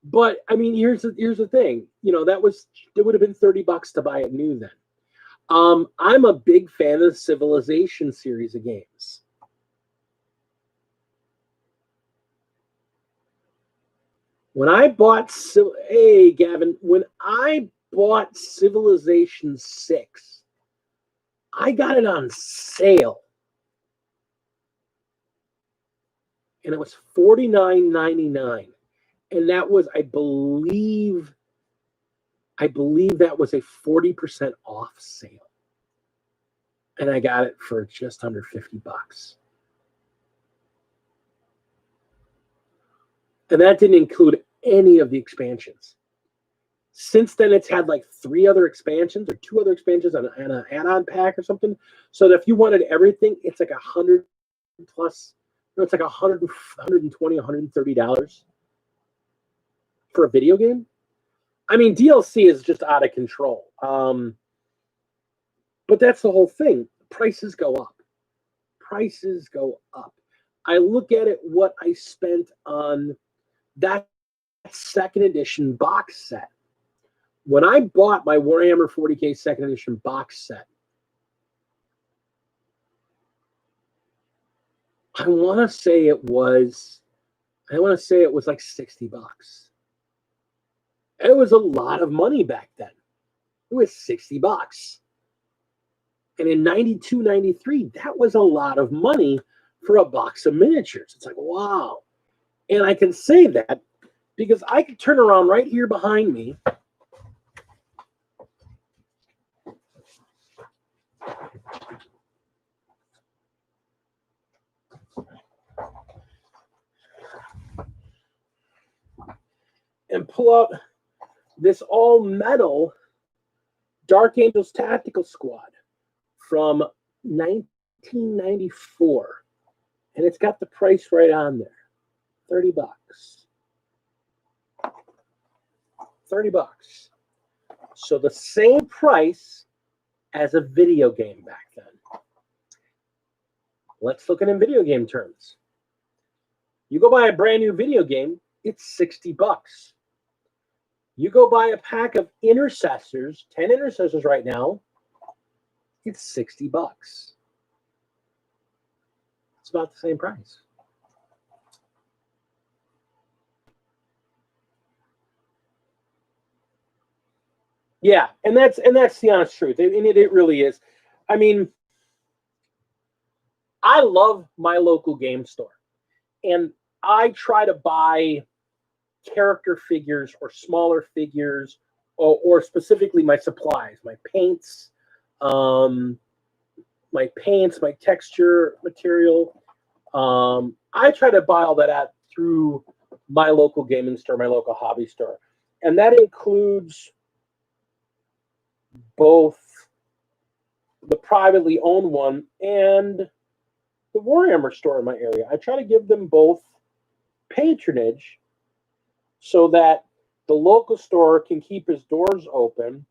But I mean, here's the thing. It would have been $30 to buy it new then. I'm a big fan of the Civilization series of games. When I bought when I bought Civilization 6, I got it on sale. And it was $49.99. And that was, I believe that was a 40% off sale. And I got it for just under $50. And that didn't include any of the expansions. Since then, it's had like 3 other expansions or 2 other expansions and an add-on pack or something. So that if you wanted everything, it's like $100 plus. It's like $120, $130 for a video game. I mean, DLC is just out of control. But that's the whole thing. Prices go up. Prices go up. I look at it, what I spent on that 2nd edition box set. When I bought my Warhammer 40K 2nd edition box set, I want to say it was like $60. It was a lot of money back then. It was $60. And in 92, 93, that was a lot of money for a box of miniatures. It's like, wow. And I can say that because I could turn around right here behind me. And pull out this all metal Dark Angels Tactical Squad from 1994. And it's got the price right on there. $30. $30. So the same price as a video game back then. Let's look at it in video game terms. You go buy a brand new video game, it's $60. You go buy a pack of intercessors, 10 intercessors right now, it's $60. It's about the same price. Yeah, and that's the honest truth. It really is. I mean, I love my local game store, and I try to buy character figures or smaller figures, or specifically my supplies, my paints, my paints, my texture material. I try to buy all that at through my local gaming store, my local hobby store. And that includes both the privately owned one and the Warhammer store in my area. I try to give them both patronage so that the local store can keep its doors open,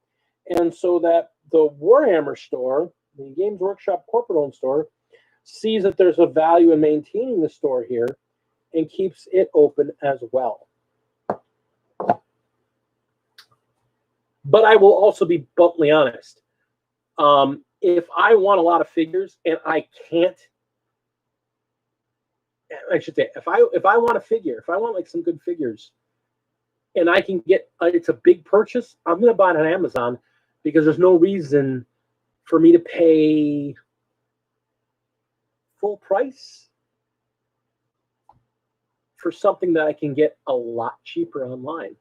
and so that the Warhammer store, the Games Workshop corporate-owned store, sees that there's a value in maintaining the store here and keeps it open as well. But I will also be bluntly honest. If I want a lot of figures and I can't, I should say, if I want a figure, if I want like some good figures, and I can get, it's a big purchase, I'm going to buy it on Amazon because there's no reason for me to pay full price for something that I can get a lot cheaper online.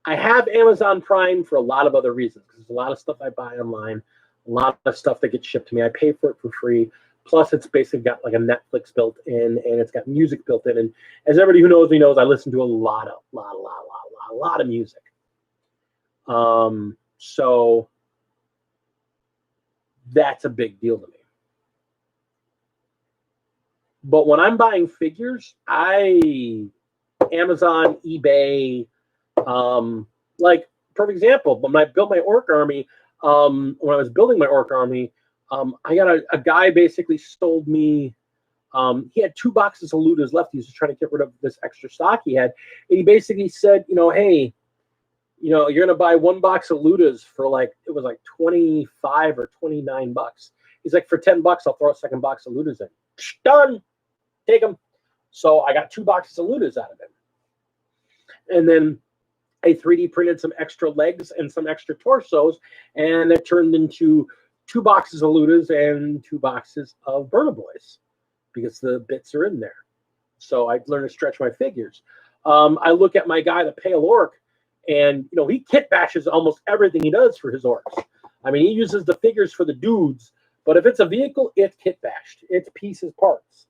I have Amazon Prime for a lot of other reasons. There's a lot of stuff I buy online, a lot of stuff that gets shipped to me. I pay for it for free. Plus, it's basically got like a Netflix built in, and it's got music built in. And as everybody who knows me knows, I listen to a lot of music. So that's a big deal to me. But when I'm buying figures, Amazon, eBay, like perfect example. When I built my orc army, when I was building my orc army, I got a guy basically sold me. He had 2 boxes of Ludas left. He was just trying to get rid of this extra stock he had. And he basically said, hey, you're going to buy 1 box of Ludas for it was like 25 or 29 bucks. He's like, for 10 bucks, I'll throw a second box of Ludas in. Done. Take them. So I got 2 boxes of Ludas out of him. And then I 3D printed some extra legs and some extra torsos, and it turned into 2 boxes of Ludas and 2 boxes of Burna Boys because the bits are in there. So I learned to stretch my figures. I look at my guy, the Pale Orc, and he kit bashes almost everything he does for his orcs. I mean, he uses the figures for the dudes, but if it's a vehicle, it's kit bashed. It's pieces, parts.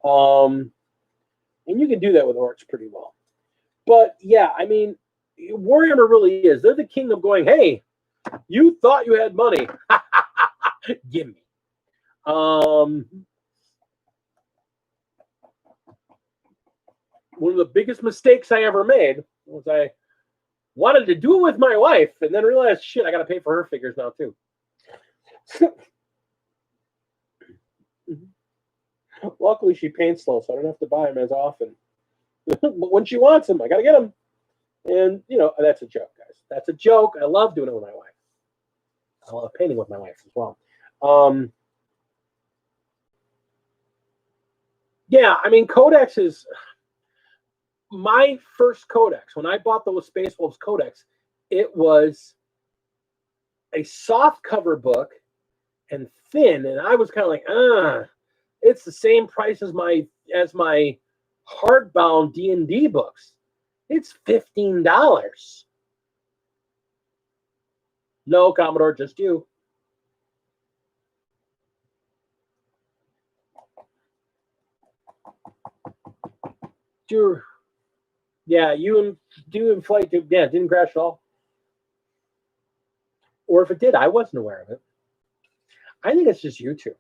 And you can do that with orcs pretty well. But yeah, I mean, Warhammer really is. They're the king of going, hey, you thought you had money. Give me. One of the biggest mistakes I ever made was I wanted to do it with my wife and then realized, shit, I got to pay for her figures now too. Luckily, she paints slow, so I don't have to buy them as often. But when she wants them, I got to get them. And, that's a joke, guys. That's a joke. I love doing it with my wife. I love painting with my wife as well. Yeah, I mean, Codex is my first Codex. When I bought the Space Wolves Codex, it was a soft cover book and thin, and I was kind of like, it's the same price as my hardbound D&D books. It's $15. No, Commodore, just you. Sure. Yeah, you do in flight. Yeah, it didn't crash at all. Or if it did, I wasn't aware of it. I think it's just you two.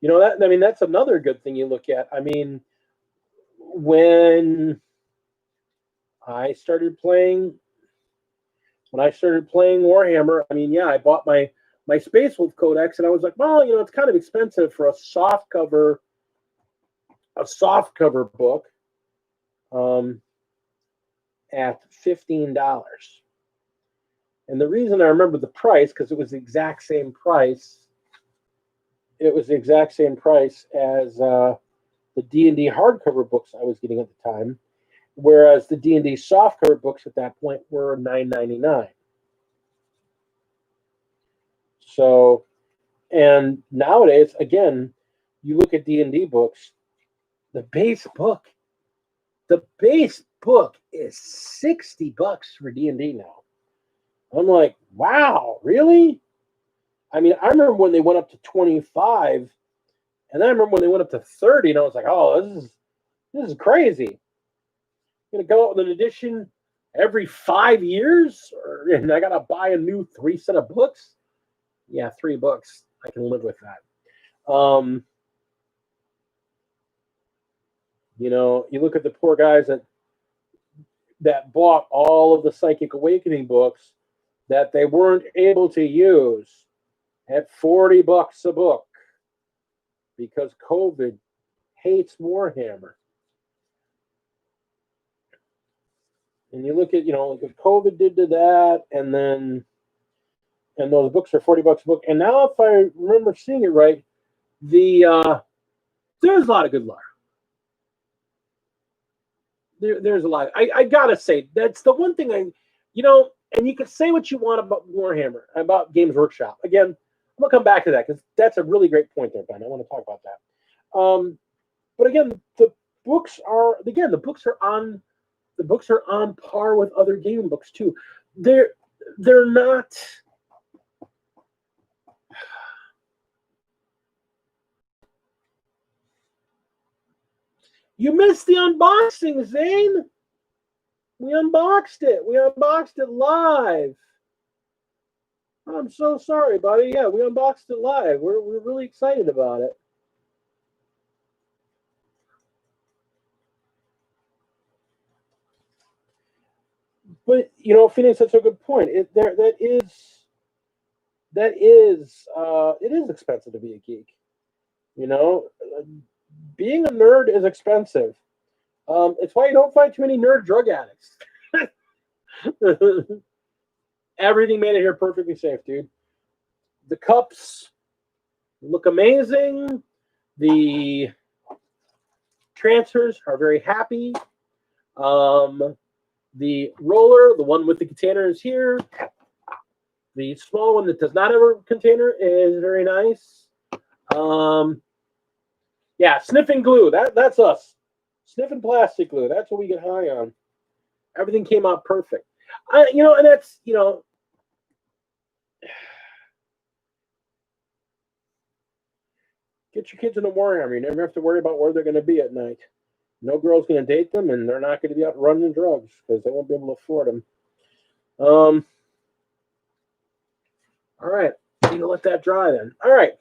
That's another good thing you look at. I mean, when I started playing Warhammer, I bought my Space Wolf Codex, and I was like, well, it's kind of expensive for a soft cover book at $15. And the reason I remember the price, because it was the exact same price. It was the exact same price as the D&D hardcover books I was getting at the time, whereas the D&D softcover books at that point were $9.99. So, and nowadays, again, you look at D&D books, the base book is $60 for D&D now. I'm like, wow, really? I mean, I remember when they went up to 25, and then I remember when they went up to 30, and I was like, oh, this is crazy. Gonna go out with an edition every 5 years, and I gotta buy a new 3 set of books. Yeah, 3 books. I can live with that. You look at the poor guys that bought all of the Psychic Awakening books that they weren't able to use at $40 a book because COVID hates Warhammer. And you look at, like what COVID did to that, and those books are $40 a book. And now, if I remember seeing it right, there's a lot of good lore. There's a lot. I gotta say, that's the one thing and you can say what you want about Warhammer, about Games Workshop. Again, I'm gonna come back to that because that's a really great point there, Ben. I want to talk about that. But again, the books are on par with other game books too. They're not. You missed the unboxing, Zane. We unboxed it. We unboxed it live. I'm so sorry, buddy. Yeah, we unboxed it live. We're really excited about it. But Phoenix, that's a good point. It is expensive to be a geek. Being a nerd is expensive. It's why you don't find too many nerd drug addicts. Everything made it here perfectly safe, dude. The cups look amazing. The transfers are very happy. The roller, the one with the container, is here. The small one that does not have a container is very nice. Yeah, sniffing glue. That's us. Sniffing plastic glue. That's what we get high on. Everything came out perfect. And that's, get your kids in the Warhammer. You never have to worry about where they're going to be at night. No girl's going to date them, and they're not going to be out running drugs because they won't be able to afford them. All right. I'm going to let that dry then. All right.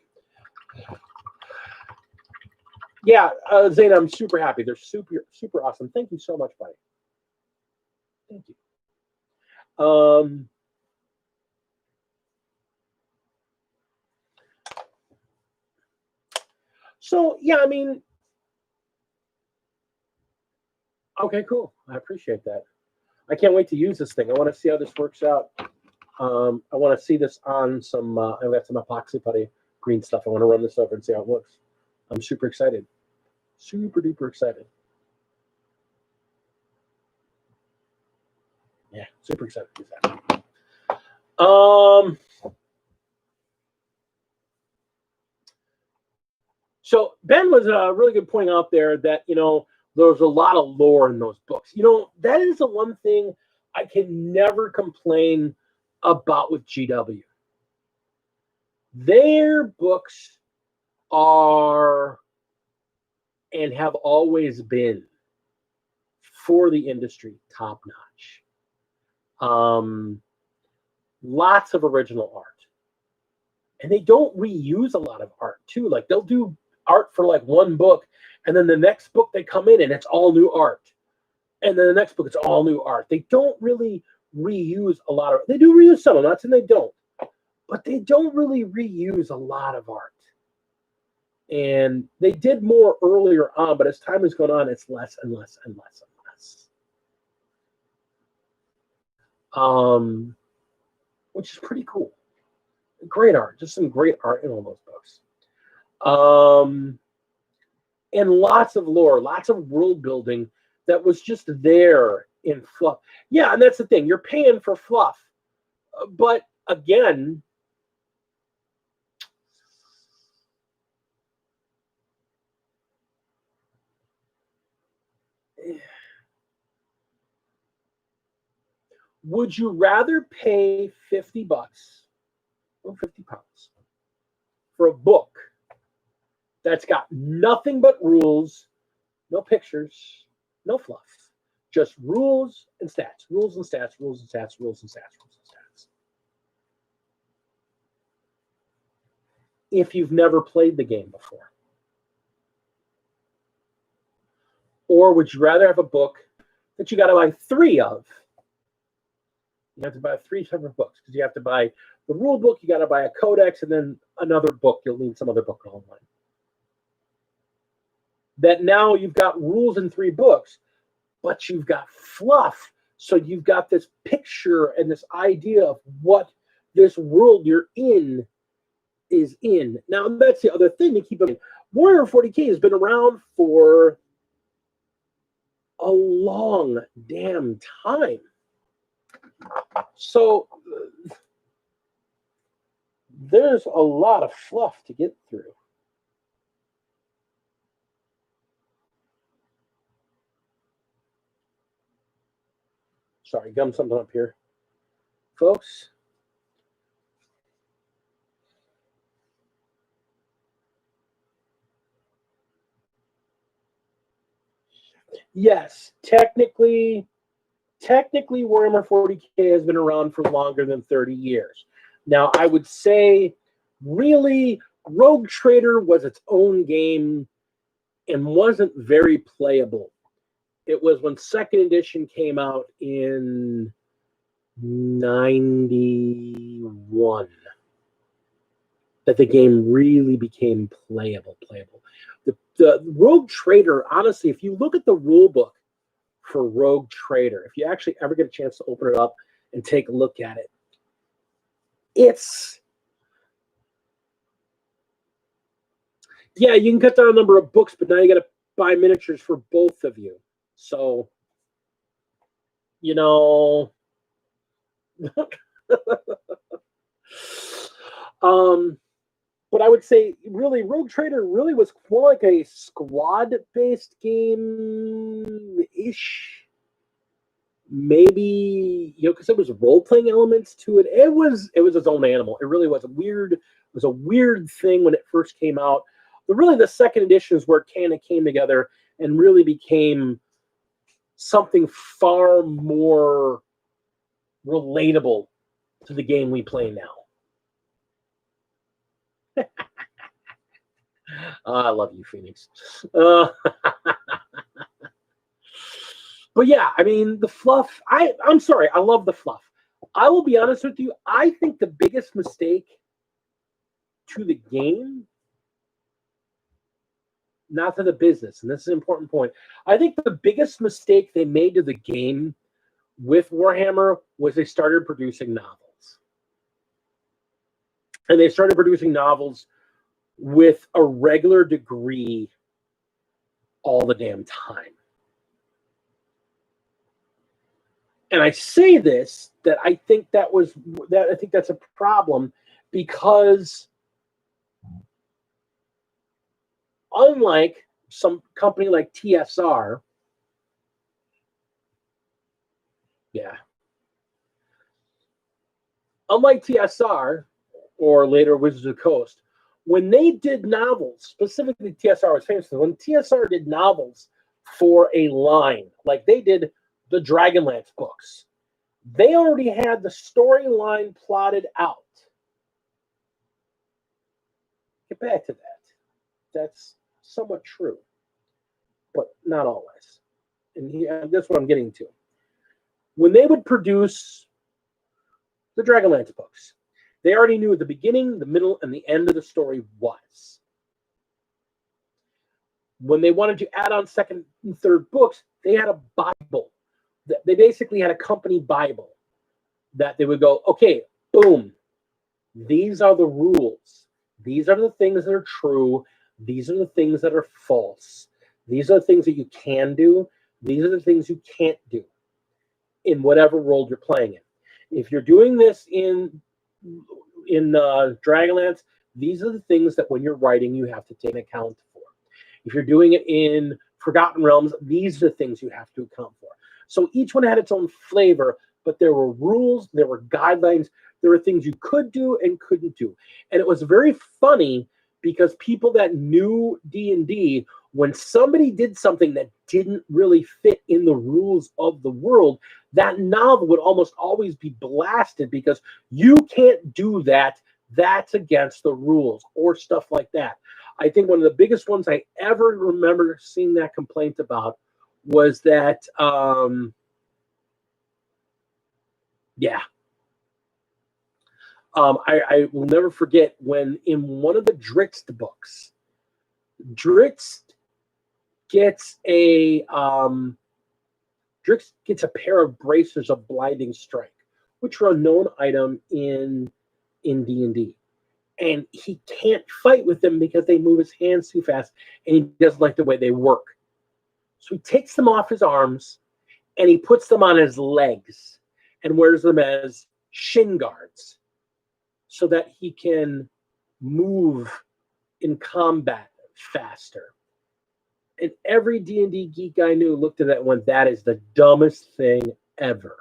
Yeah, Zane, I'm super happy. They're super, super awesome. Thank you so much, buddy. Thank you. So, yeah, I mean, okay, cool. I appreciate that. I can't wait to use this thing. I want to see how this works out. I want to see this on some, I've got some epoxy putty green stuff. I want to run this over and see how it looks. I'm super excited. Super duper excited. Yeah, super excited to do that. So Ben was really good pointing out there that, there's a lot of lore in those books. That is the one thing I can never complain about with GW. Their books are and have always been for the industry top notch. Lots of original art. And they don't reuse a lot of art too. Like they'll do art for like one book, and then the next book they come in and it's all new art. And then the next book it's all new art. They don't really reuse a lot of, they do reuse some, I'm not saying they don't, but they don't really reuse a lot of art. And they did more earlier on, but as time has gone on, it's less and less and less and less. Which is pretty cool. Great art, just some great art in all those books. And lots of lore, lots of world building that was just there in fluff. Yeah, and that's the thing. You're paying for fluff. But again, Would you rather pay $50 or £50 for a book that's got nothing but rules, no pictures, no fluff, just rules and stats, rules and stats, rules and stats, rules and stats, rules and stats? If you've never played the game before. Or would you rather have a book that you got to buy 3 of? You have to buy 3 separate books because you have to buy the rule book, you got to buy a codex, and then another book. You'll need some other book online. That now you've got rules in 3 books, but you've got fluff. So you've got this picture and this idea of what this world you're in is in. Now, that's the other thing to keep in mind. Warhammer 40K has been around for a long damn time. So there's a lot of fluff to get through. Sorry, gum something up here. Folks, yes, technically Warhammer 40K has been around for longer than 30 years. Now, I would say, really, Rogue Trader was its own game and wasn't very playable. It was when 2nd edition came out in 91 that the game really became playable. The Rogue Trader, honestly, if you look at the rule book for Rogue Trader, if you actually ever get a chance to open it up and take a look at it, yeah, you can cut down the number of books, but now you got to buy miniatures for both of you. So, you know, but I would say, really, Rogue Trader really was more like a squad-based game-ish. Maybe, because there was role-playing elements to it. It was its own animal. It really was weird. It was a weird thing when it first came out. But really, the 2nd edition is where it kind of came together and really became something far more relatable to the game we play now. I love you, Phoenix. But yeah, I mean, the fluff, I'm sorry, I love the fluff. I will be honest with you, I think the biggest mistake to the game, not to the business, and this is an important point, I think the biggest mistake they made to the game with Warhammer was they started producing novels. And they started producing novels with a regular degree all the damn time. And I say this, that I think that's a problem, because unlike some company like TSR, unlike TSR or later Wizards of the Coast, when they did novels, specifically TSR was famous for, when TSR did novels for a line, like they did the Dragonlance books, they already had the storyline plotted out. Get back to that. That's somewhat true, but not always. And that's what I'm getting to. When they would produce the Dragonlance books, they already knew what the beginning, the middle, and the end of the story was. When they wanted to add on 2nd and 3rd books, they had a Bible. They basically had a company Bible that they would go, okay, boom, these are the rules. These are the things that are true. These are the things that are false. These are the things that you can do. These are the things you can't do in whatever world you're playing in. If you're doing this in Dragonlance, these are the things that when you're writing, you have to take account for. If you're doing it in Forgotten Realms, these are the things you have to account for. So each one had its own flavor, but there were rules, there were guidelines, there were things you could do and couldn't do. And it was very funny because people that knew D&D, when somebody did something that didn't really fit in the rules of the world, that novel would almost always be blasted because you can't do that. That's against the rules or stuff like that. I think one of the biggest ones I ever remember seeing that complaint about was that, I will never forget when in one of the Dritz books, Dritz gets a pair of bracers of blinding strike, which are a known item in D&D. And he can't fight with them because they move his hands too fast, and he doesn't like the way they work. So he takes them off his arms, and he puts them on his legs and wears them as shin guards so that he can move in combat faster. And every D&D geek I knew looked at that and went, that is the dumbest thing ever.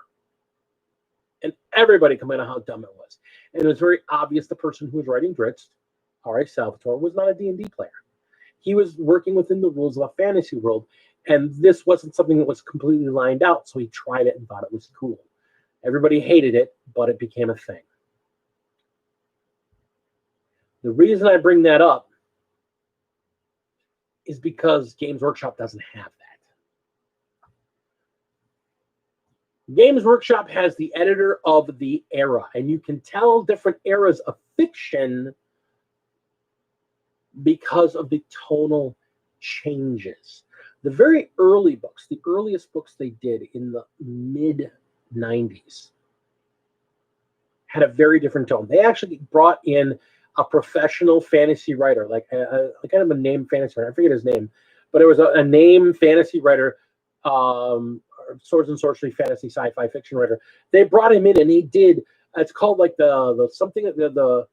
And everybody commented how dumb it was. And it was very obvious the person who was writing Dritz, R.A. Salvatore, was not a D&D player. He was working within the rules of a fantasy world, and this wasn't something that was completely lined out, so he tried it and thought it was cool. Everybody hated it, but it became a thing. The reason I bring that up is because Games Workshop doesn't have that. Games Workshop has the editor of the era, and you can tell different eras of fiction because of the tonal changes. The very early books, the earliest books they did in the mid-90s, had a very different tone. They actually brought in a professional fantasy writer, like kind of a named fantasy writer. I forget his name, but it was a named fantasy writer, swords and sorcery, fantasy, sci-fi fiction writer. They brought him in, and he did. It's called like the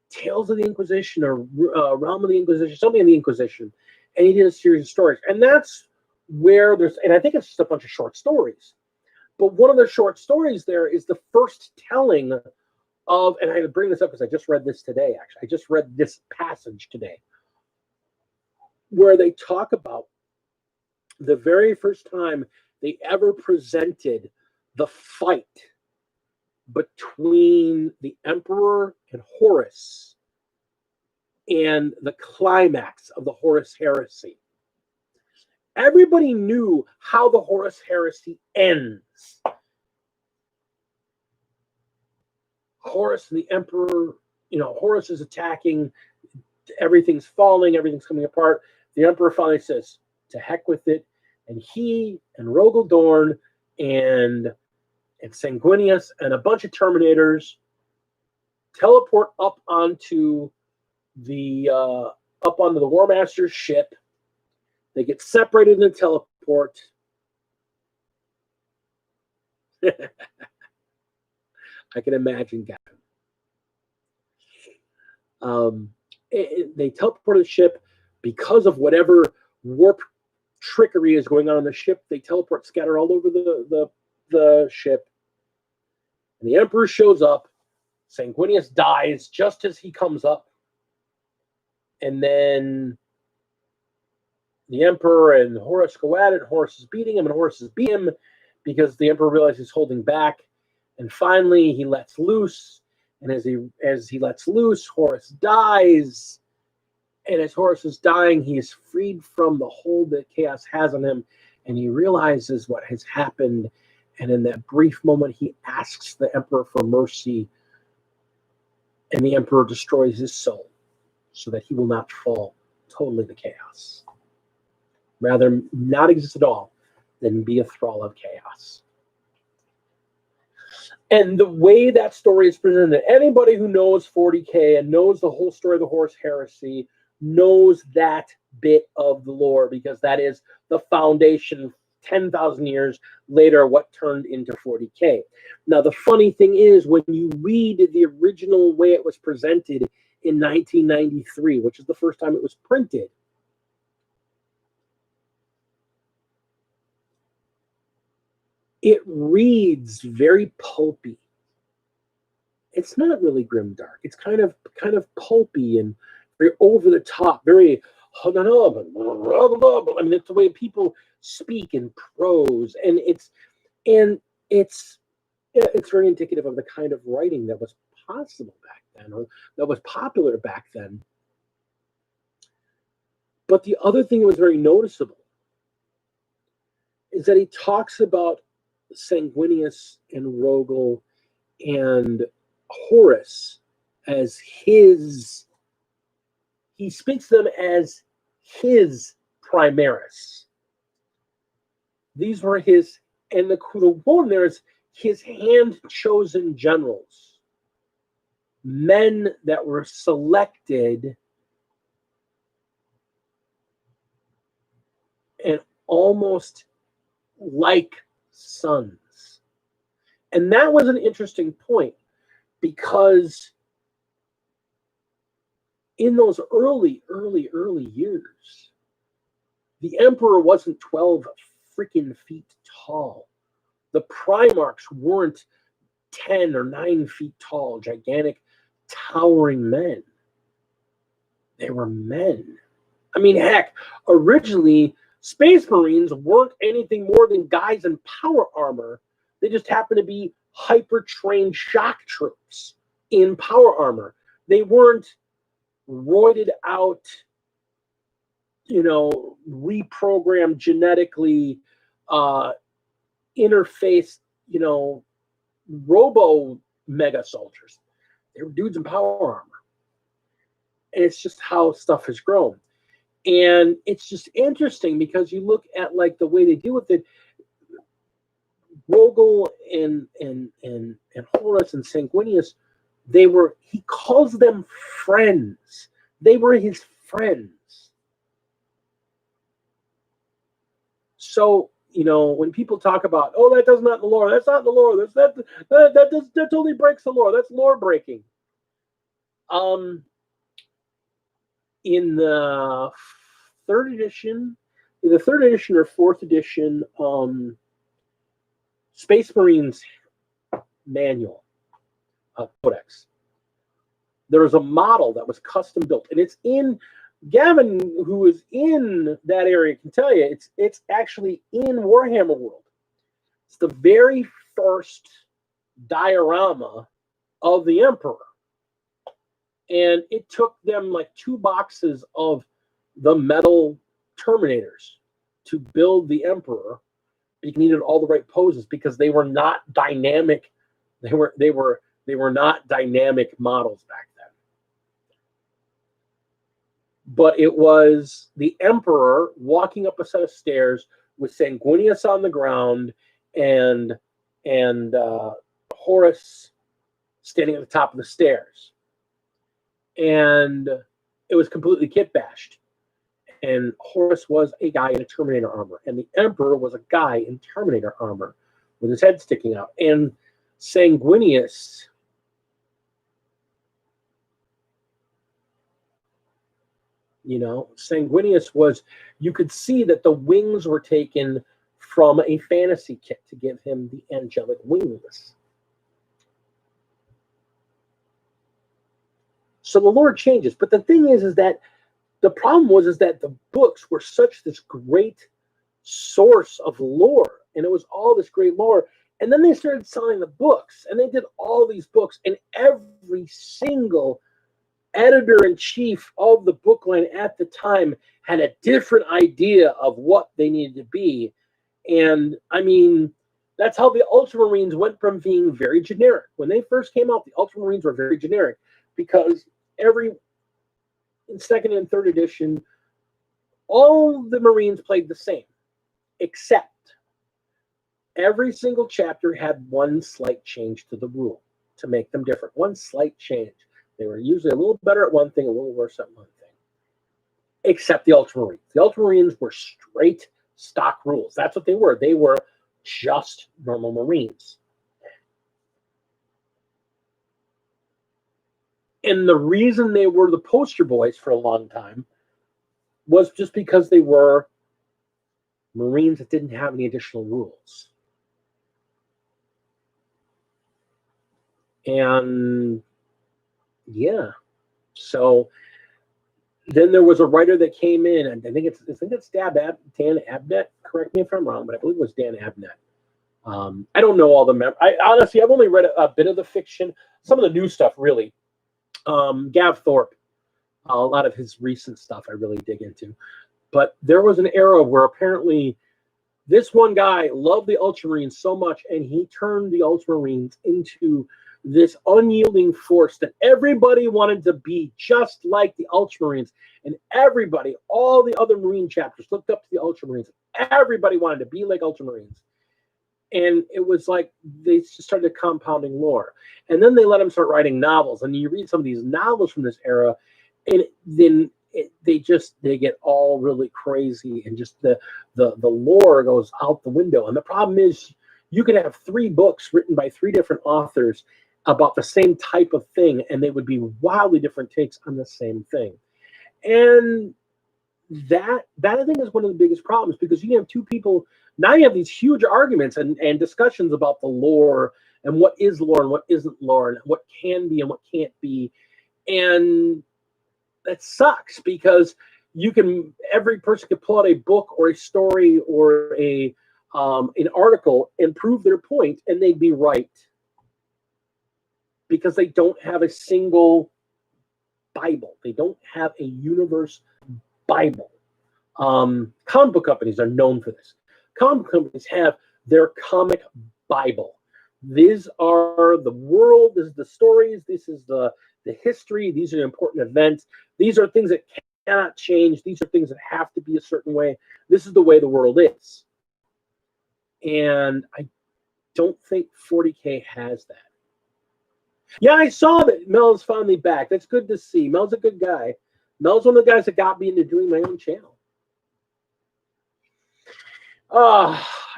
Tales of the Inquisition or Realm of the Inquisition, something in the Inquisition, and he did a series of stories. And that's where and I think it's just a bunch of short stories. But one of the short stories there is the first telling of, and I had to bring this up because I just read this today, actually. I just read this passage today, where they talk about the very first time they ever presented the fight between the Emperor and Horus and the climax of the Horus Heresy. Everybody knew how the Horus Heresy ends. Horus and the Emperor, Horus is attacking, everything's falling, everything's coming apart. The Emperor finally says, to heck with it. And he and Rogel Dorn and Sanguinius and a bunch of Terminators teleport up onto the War Master's ship. They get separated in the teleport. I can imagine Gavin. They teleport the ship because of whatever warp trickery is going on the ship. They teleport, scatter all over the ship. And the Emperor shows up. Sanguinius dies just as he comes up. And then the Emperor and Horus go at it. Horus is beating him, and Horus is beating him because the Emperor realizes he's holding back. And finally, he lets loose. And as he lets loose, Horus dies. And as Horus is dying, he is freed from the hold that chaos has on him. And he realizes what has happened. And in that brief moment, he asks the Emperor for mercy. And the Emperor destroys his soul so that he will not fall totally to chaos. Rather, not exist at all than be a thrall of chaos. And the way that story is presented, anybody who knows 40K and knows the whole story of the Horus Heresy knows that bit of the lore, because that is the foundation 10,000 years later what turned into 40K. Now, the funny thing is, when you read the original way it was presented in 1993, which is the first time it was printed, it reads very pulpy. It's not really grimdark. It's kind of pulpy and very over the top, very. I mean, it's the way people speak in prose, and it's very indicative of the kind of writing that was possible back then, or that was popular back then. But the other thing that was very noticeable is that he talks about Sanguinius and Rogel and Horace as his. He speaks them as his Primaris. These were his, and the one there is his hand-chosen generals, men that were selected and almost like sons. And that was an interesting point, because in those early years, the emperor wasn't 12 freaking feet tall. The Primarchs weren't 10 or 9 feet tall, gigantic, towering men. They were men. I mean, heck, originally, Space Marines weren't anything more than guys in power armor. They just happened to be hyper-trained shock troops in power armor. They weren't roided out, reprogrammed genetically, interface, robo mega soldiers. They were dudes in power armor. And it's just how stuff has grown. And it's just interesting because you look at like the way they deal with it. Rogel and Horace and Sanguinius, he calls them friends. They were his friends. So, when people talk about, oh, that does not in the lore, that's not in the lore, that totally breaks the lore, that's lore breaking. In the third edition or fourth edition Space Marines manual codex, there was a model that was custom built, and it's in Gavin, who is in that area, can tell you it's actually in Warhammer World. It's the very first diorama of the Emperor. And it took them like 2 boxes of the metal Terminators to build the Emperor. You needed all the right poses because they were not dynamic. They were not dynamic models back then. But it was the Emperor walking up a set of stairs with Sanguinius on the ground and Horace standing at the top of the stairs. And it was completely kit bashed. And Horace was a guy in a Terminator armor, and the Emperor was a guy in Terminator armor with his head sticking out. And Sanguinius, Sanguinius was, you could see that the wings were taken from a fantasy kit to give him the angelic wings. So the lore changes. But the thing is that the problem was that the books were such this great source of lore, and it was all this great lore. And then they started selling the books, and they did all these books, and every single editor-in-chief of the book line at the time had a different idea of what they needed to be. And I mean, that's how the Ultramarines went from being very generic. When they first came out, the Ultramarines were very generic because in second and third edition, all the Marines played the same, except every single chapter had one slight change to the rule to make them different. One slight change. They were usually a little better at one thing, a little worse at one thing. Except the Ultramarines. The Ultramarines were straight stock rules. That's what they were. They were just normal Marines. And the reason they were the poster boys for a long time was just because they were Marines that didn't have any additional rules. And yeah, so then there was a writer that came in, and I think it's Dan Abnett. Correct me if I'm wrong, but I believe it was Dan Abnett. I don't know all the honestly, I've only read a bit of the fiction, some of the new stuff, really. Gav Thorpe, a lot of his recent stuff I really dig into. But there was an era where apparently this one guy loved the Ultramarines so much, and he turned the Ultramarines into this unyielding force that everybody wanted to be just like the Ultramarines. And everybody, all the other Marine chapters looked up to the Ultramarines. Everybody wanted to be like Ultramarines. And it was like they just started compounding lore. And then they let him start writing novels. And you read some of these novels from this era, and then they get all really crazy, and just the lore goes out the window. And the problem is, you could have 3 books written by 3 different authors about the same type of thing, and they would be wildly different takes on the same thing. And that I think is one of the biggest problems, because you have 2 people, now you have these huge arguments and discussions about the lore and what is lore and what isn't lore and what can be and what can't be. And that sucks, because every person could pull out a book or a story or an article and prove their point, and they'd be right, because they don't have a single Bible. They don't have a universe Bible. Comic book companies are known for this. Comic book companies have their comic Bible. These are the world, this is the stories, this is the history, these are important events, these are things that cannot change, these are things that have to be a certain way. This is the way the world is. And I don't think 40K has that. Yeah, I saw that Mel is finally back. That's good to see. Mel's a good guy. Mel's one of the guys that got me into doing my own channel.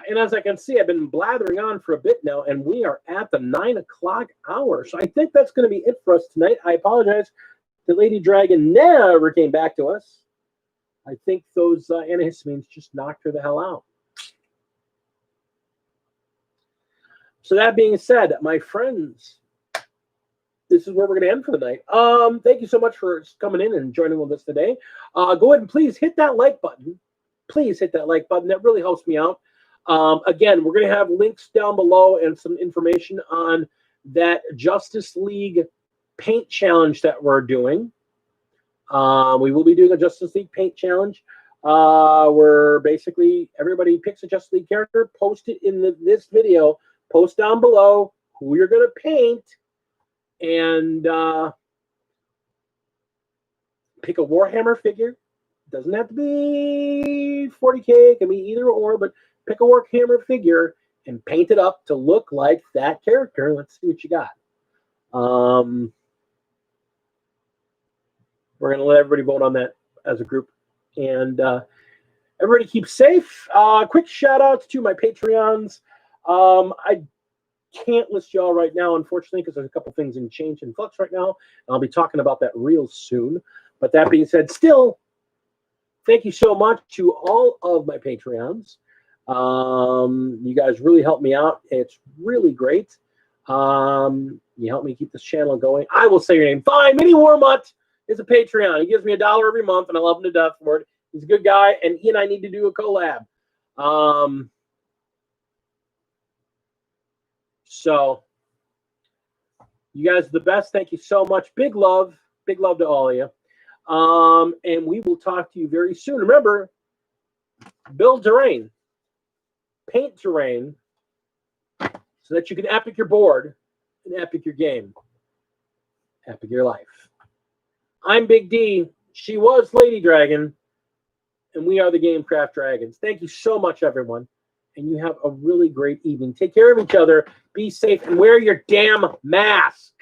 And as I can see, I've been blathering on for a bit now, and we are at the 9 o'clock hour. So I think that's going to be it for us tonight. I apologize that Lady Dragon never came back to us. I think those antihistamines just knocked her the hell out. So that being said, my friends, this is where we're going to end for the night. Thank you so much for coming in and joining with us today. Go ahead and please hit that like button. Please hit that like button. That really helps me out. Again, we're going to have links down below and some information on that Justice League paint challenge that we're doing. We will be doing a Justice League paint challenge where basically everybody picks a Justice League character, post it in this video, post down below who you're going to paint, and pick a Warhammer figure. Doesn't have to be 40K. It can be either or, but pick a Warhammer figure and paint it up to look like that character. Let's see what you got. We're going to let everybody vote on that as a group. And everybody keep safe. Quick shout outs to my Patreons. I can't list y'all right now, unfortunately, because there's a couple things in change and flux right now. I'll be talking about that real soon. But that being said, still, thank you so much to all of my Patreons. You guys really help me out. It's really great. You help me keep this channel going. I will say your name. Fine. Mini Warmutt is a Patreon. He gives me $1 every month, and I love him to death for it. He's a good guy, and he and I need to do a collab. So you guys are the best. Thank you so much. Big love to all of you. And we will talk to you very soon. Remember, build terrain, paint terrain, so that you can epic your board and epic your game, epic your life. I'm Big D. She was Lady Dragon, and we are the Gamecraft Dragons. Thank you so much, everyone, and you have a really great evening. Take care of each other. Be safe and wear your damn mask.